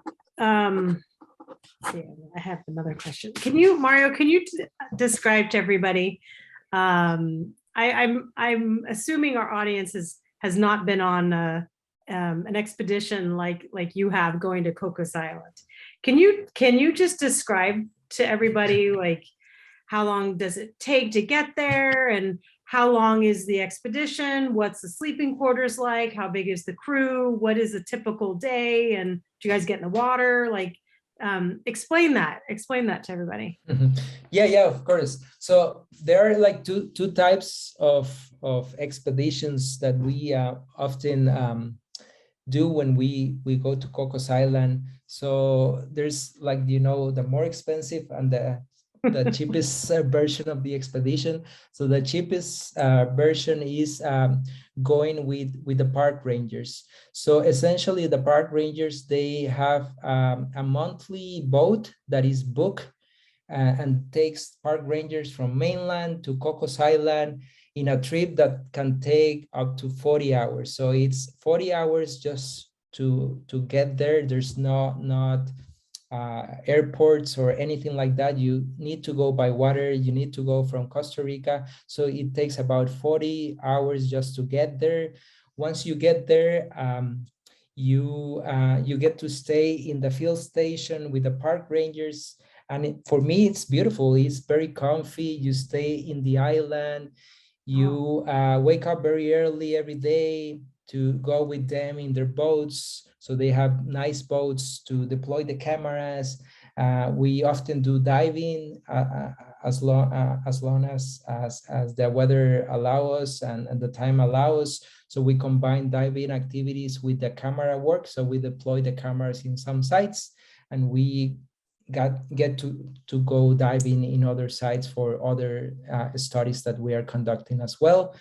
I have another question. Mario, can you describe to everybody? I'm assuming our audience has not been on an expedition like you have, going to Cocos Island. Can you just describe to everybody, like, how long does it take to get there, and how long is the expedition? What's the sleeping quarters like? How big is the crew? What is a typical day? And do you guys get in the water? Like, explain that to everybody. Yeah, of course. So there are like two types of expeditions that we often do when we go to Cocos Island. So there's like, you know, the more expensive and the cheapest version of the expedition. So the cheapest version is going with the park rangers. So essentially the park rangers, they have a monthly boat that is booked and takes park rangers from mainland to Cocos Island in a trip that can take up to 40 hours. So it's 40 hours just to get there. There's not airports or anything like that. You need to go by water. You need to go from Costa Rica. So it takes about 40 hours just to get there. Once you get there, you get to stay in the field station with the park rangers. And for me, it's beautiful. It's very comfy. You stay in the island. You wake up very early every day to go with them in their boats. So they have nice boats to deploy the cameras. We often do diving as long as the weather allows and the time allows. So we combine diving activities with the camera work. So we deploy the cameras in some sites, and we get to go diving in other sites for other studies that we are conducting as well.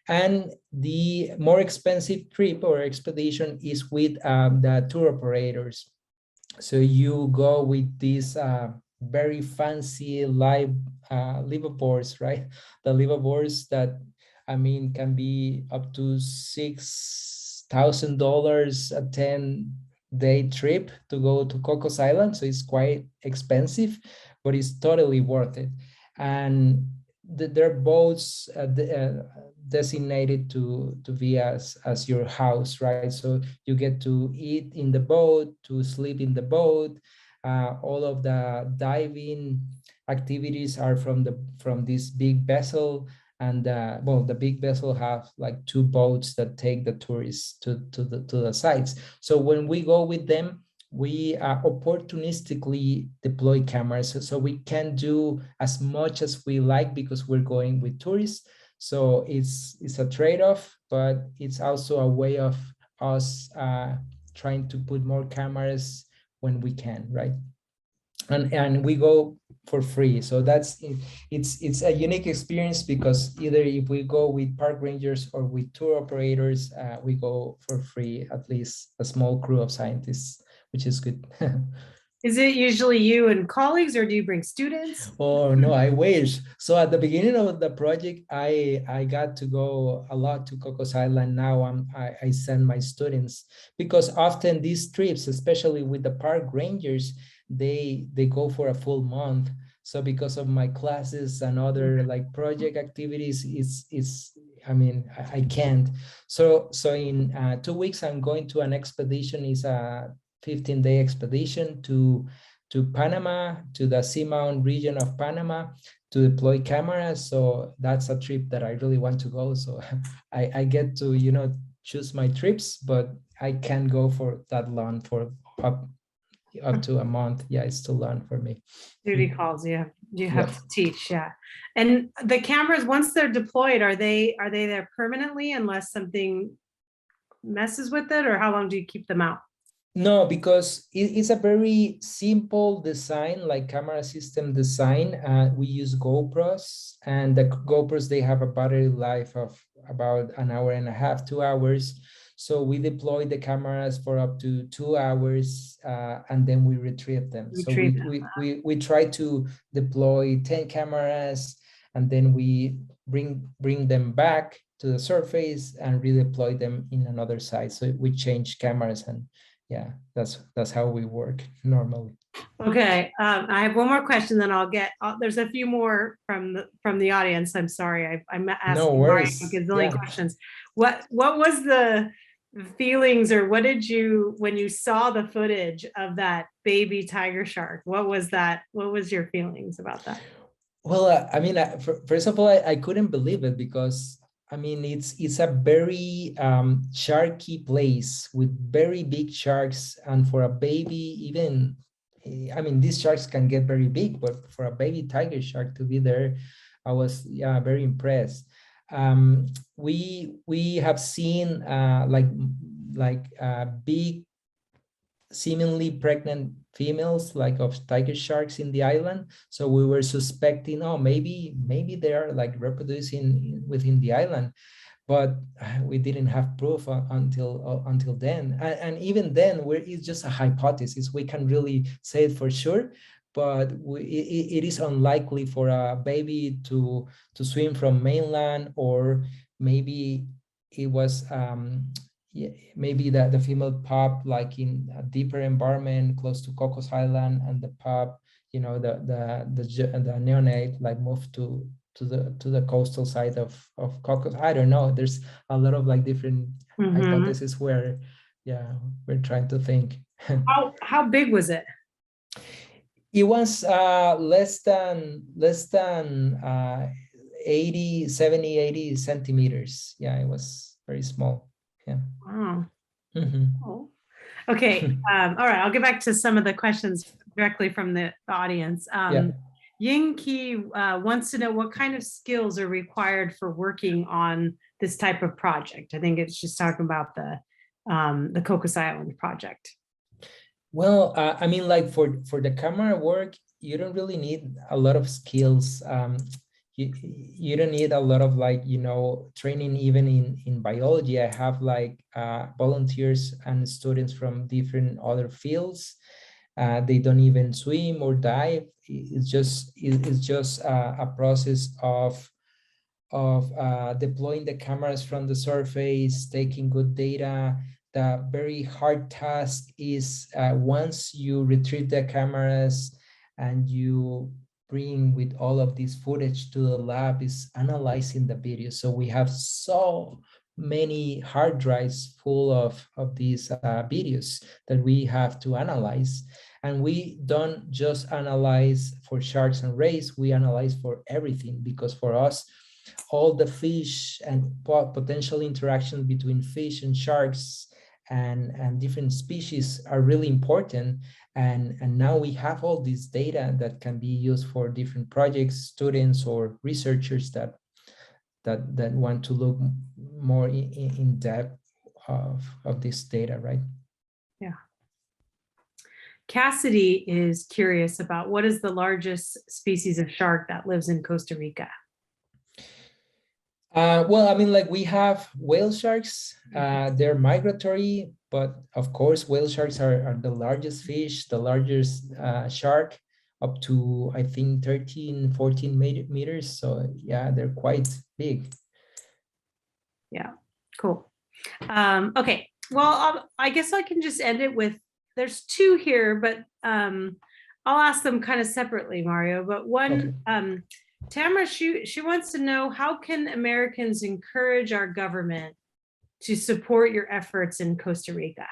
And the more expensive trip or expedition is with the tour operators. So you go with these very fancy liveaboards, right? The liveaboards that, I mean, can be up to $6,000 a 10-day trip to go to Cocos Island. So it's quite expensive, but it's totally worth it. And there are boats designated to be as your house, right? So you get to eat in the boat, to sleep in the boat. All of the diving activities are from this big vessel. And well, the big vessel have like 2 boats that take the tourists to the sites. So when we go with them, we opportunistically deploy cameras. So we can do as much as we like because we're going with tourists. So it's a trade-off, but it's also a way of us trying to put more cameras when we can, right? And we go for free. So it's a unique experience because either if we go with park rangers or with tour operators, we go for free, at least a small crew of scientists, which is good. Is it usually you and colleagues, or do you bring students? Oh, no, I wish. So at the beginning of the project, I got to go a lot to Cocos Island. Now I send my students, because often these trips, especially with the park rangers, they go for a full month. So because of my classes and other like project activities, I mean, I can't. So in 2 weeks, I'm going to an expedition. It's a 15-day expedition to Panama, to the Seamount region of Panama, to deploy cameras. So that's a trip that I really want to go. So I get to, you know, choose my trips, but I can't go for that long, for up to a month. Yeah, it's too long for me. Duty calls you. You have to teach, yeah. And the cameras, once they're deployed, are they there permanently unless something messes with it, or how long do you keep them out? No, because it's a very simple design, like camera system design. We use GoPros, and the GoPros, they have a battery life of about 1.5 hours, 2 hours. So we deploy the cameras for up to 2 hours, and then we retrieve them. We try to deploy 10 cameras, and then we bring them back to the surface and redeploy them in another site. So we change cameras, and yeah, that's how we work normally. Okay, I have one more question, then I'll get. There's a few more from the audience. I'm sorry, I'm asking Mario a gazillion questions. What was the feelings, or what did you, when you saw the footage of that baby tiger shark? What was that? What was your feelings about that? Well, I mean, first of all, I couldn't believe it because I mean it's a very sharky place with very big sharks, and for a baby, even I mean these sharks can get very big, but for a baby tiger shark to be there, I was very impressed. We have seen big seemingly pregnant females like of tiger sharks in the island, so we were suspecting, oh, maybe they are like reproducing within the island, but we didn't have proof until then, and even then it's just a hypothesis. We can really say it for sure, but it is unlikely for a baby to swim from mainland, or maybe it was yeah, maybe the female pup like in a deeper environment close to Cocos Island, and the pup, you know, the neonate like moved to the coastal side of Cocos. I don't know. There's a lot of like different hypotheses where, yeah, we're trying to think. How big was it? It was less than 70, 80 centimeters. Yeah, it was very small. Yeah. Wow. Oh. Okay. All right. I'll get back to some of the questions directly from the audience. Ying Ki wants to know what kind of skills are required for working on this type of project. I think it's just talking about the Cocos Island project. Well, I mean, like for the camera work, you don't really need a lot of skills. You don't need a lot of like, you know, training even in biology. I have like volunteers and students from different other fields. They don't even swim or dive. It's just a process of deploying the cameras from the surface, taking good data. The very hard task is once you retrieve the cameras and you bring with all of this footage to the lab, is analyzing the video. So we have so many hard drives full of these videos that we have to analyze. And we don't just analyze for sharks and rays, we analyze for everything, because for us, all the fish and potential interaction between fish and sharks and different species are really important. And now we have all this data that can be used for different projects, students or researchers that want to look more in depth of this data, right? Yeah. Cassidy is curious about what is the largest species of shark that lives in Costa Rica? Well, I mean, like we have whale sharks, they're migratory, but of course, whale sharks are the largest fish, the largest shark, up to, I think, 13, 14 meters. So yeah, they're quite big. Yeah, cool. Okay, well, I guess I can just end it with, there's two here, but I'll ask them kind of separately, Mario, but one, okay. Tamara, she wants to know, how can Americans encourage our government to support your efforts in Costa Rica?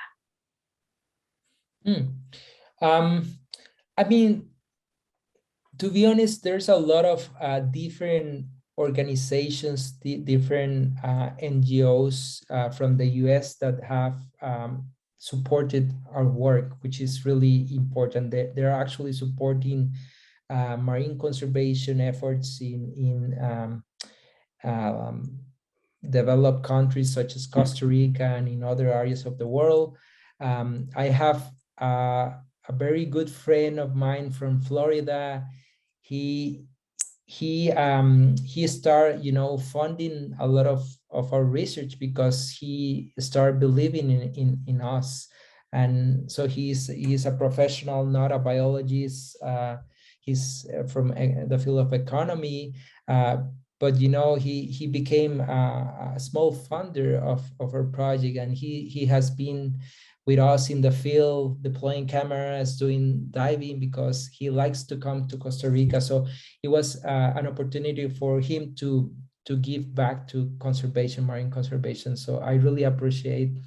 I mean, to be honest, there's a lot of different organizations, different NGOs from the US that have supported our work, which is really important. They're actually supporting marine conservation efforts in developed countries such as Costa Rica and in other areas of the world. I have a very good friend of mine from Florida. He started, you know, funding a lot of our research because he started believing in us. And so he's a professional, not a biologist. He's from the field of economy, but you know, he became a small funder of our project, and he has been with us in the field, deploying cameras, doing diving, because he likes to come to Costa Rica. So it was an opportunity for him to give back to conservation, marine conservation. So I really appreciate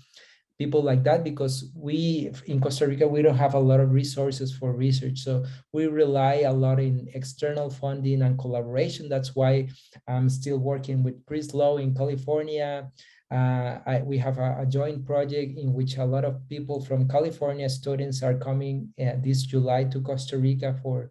people like that, because we in Costa Rica, we don't have a lot of resources for research. So we rely a lot in external funding and collaboration. That's why I'm still working with Chris Lowe in California. We have a joint project in which a lot of people from California, students, are coming this July to Costa Rica for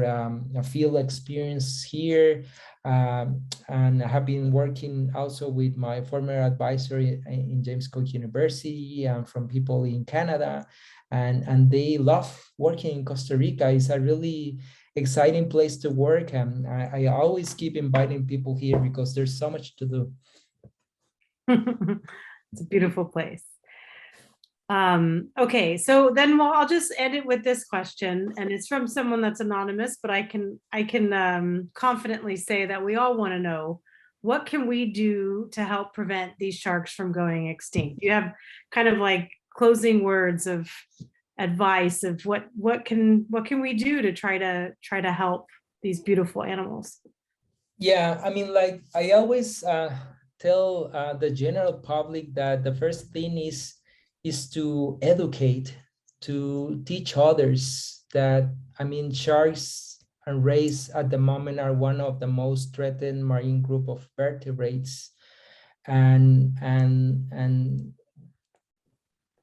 a field experience here. And I have been working also with my former advisor in James Cook University, and from people in Canada, and they love working in Costa Rica. It's a really exciting place to work, and I always keep inviting people here because there's so much to do. It's a beautiful place. Okay, so then I'll just end it with this question, and it's from someone that's anonymous, but I can confidently say that we all want to know, what can we do to help prevent these sharks from going extinct? You have kind of like closing words of advice of what can we do to try to help these beautiful animals? Yeah, I mean, like I always tell the general public that the first thing is to educate, to teach others that, I mean, sharks and rays at the moment are one of the most threatened marine group of vertebrates, and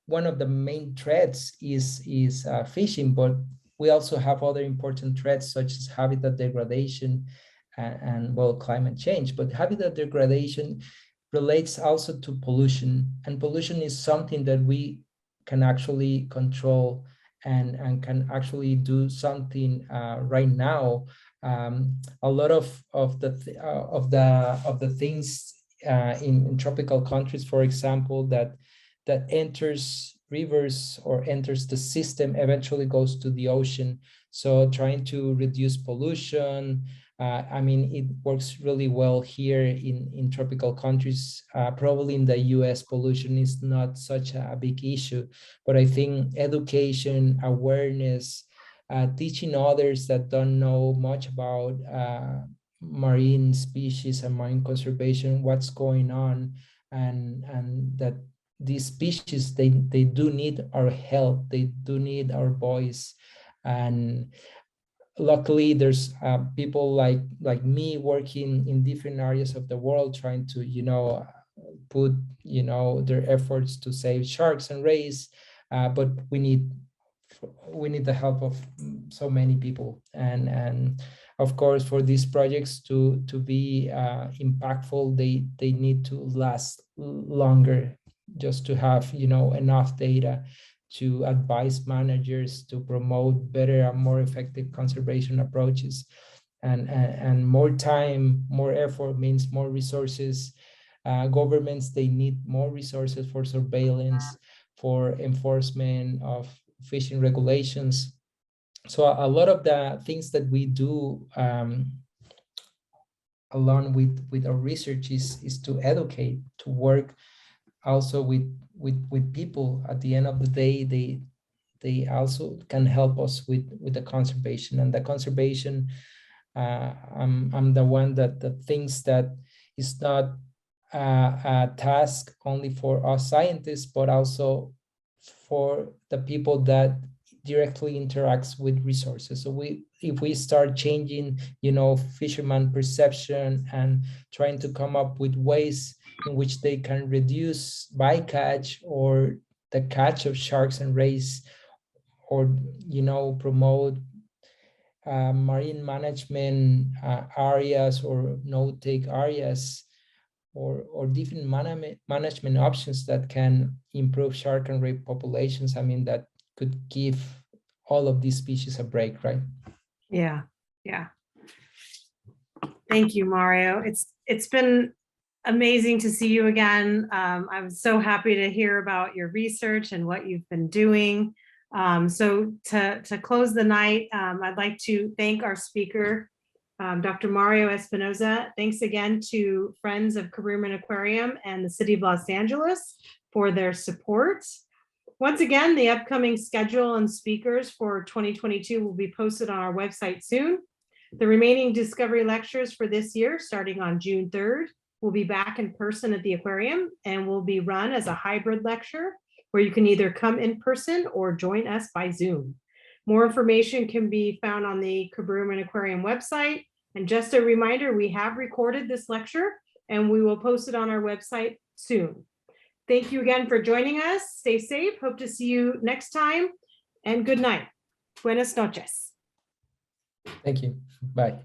one of the main threats is fishing, but we also have other important threats such as habitat degradation and well, climate change. But habitat degradation relates also to pollution, and pollution is something that we can actually control and can actually do something right now. A lot of the things in tropical countries, for example, that enters rivers or enters the system eventually goes to the ocean. So trying to reduce pollution, I mean, it works really well here in tropical countries. Probably in the US, pollution is not such a big issue, but I think education, awareness, teaching others that don't know much about marine species and marine conservation, what's going on, and that these species, they do need our help, they do need our voice. And luckily there's people like me working in different areas of the world trying to put their efforts to save sharks and rays, but we need the help of so many people, and of course for these projects to be impactful, they need to last longer, just to have enough data to advise managers to promote better and more effective conservation approaches. And more time, more effort means more resources. Governments, they need more resources for surveillance, for enforcement of fishing regulations. So a lot of the things that we do along with our research is to educate, to work also with people. At the end of the day, they also can help us with the conservation. And the conservation, I'm the one that thinks that it's not a task only for us scientists, but also for the people that directly interacts with resources. So if we start changing, fisherman perception and trying to come up with ways in which they can reduce bycatch or the catch of sharks and rays, or promote marine management areas or no-take areas, or different management options that can improve shark and ray populations, I mean, that could give all of these species a break, right? Yeah. Thank you, Mario. It's been amazing to see you again. I'm so happy to hear about your research and what you've been doing. So to close the night, I'd like to thank our speaker, Dr. Mario Espinoza. Thanks again to Friends of Karuman Aquarium and the City of Los Angeles for their support. Once again, the upcoming schedule and speakers for 2022 will be posted on our website soon. The remaining Discovery lectures for this year, starting on June 3rd, will be back in person at the aquarium and will be run as a hybrid lecture where you can either come in person or join us by Zoom. More information can be found on the Cabruman Aquarium website. And just a reminder, we have recorded this lecture and we will post it on our website soon. Thank you again for joining us. Stay safe. Hope to see you next time. And good night. Buenas noches. Thank you. Bye.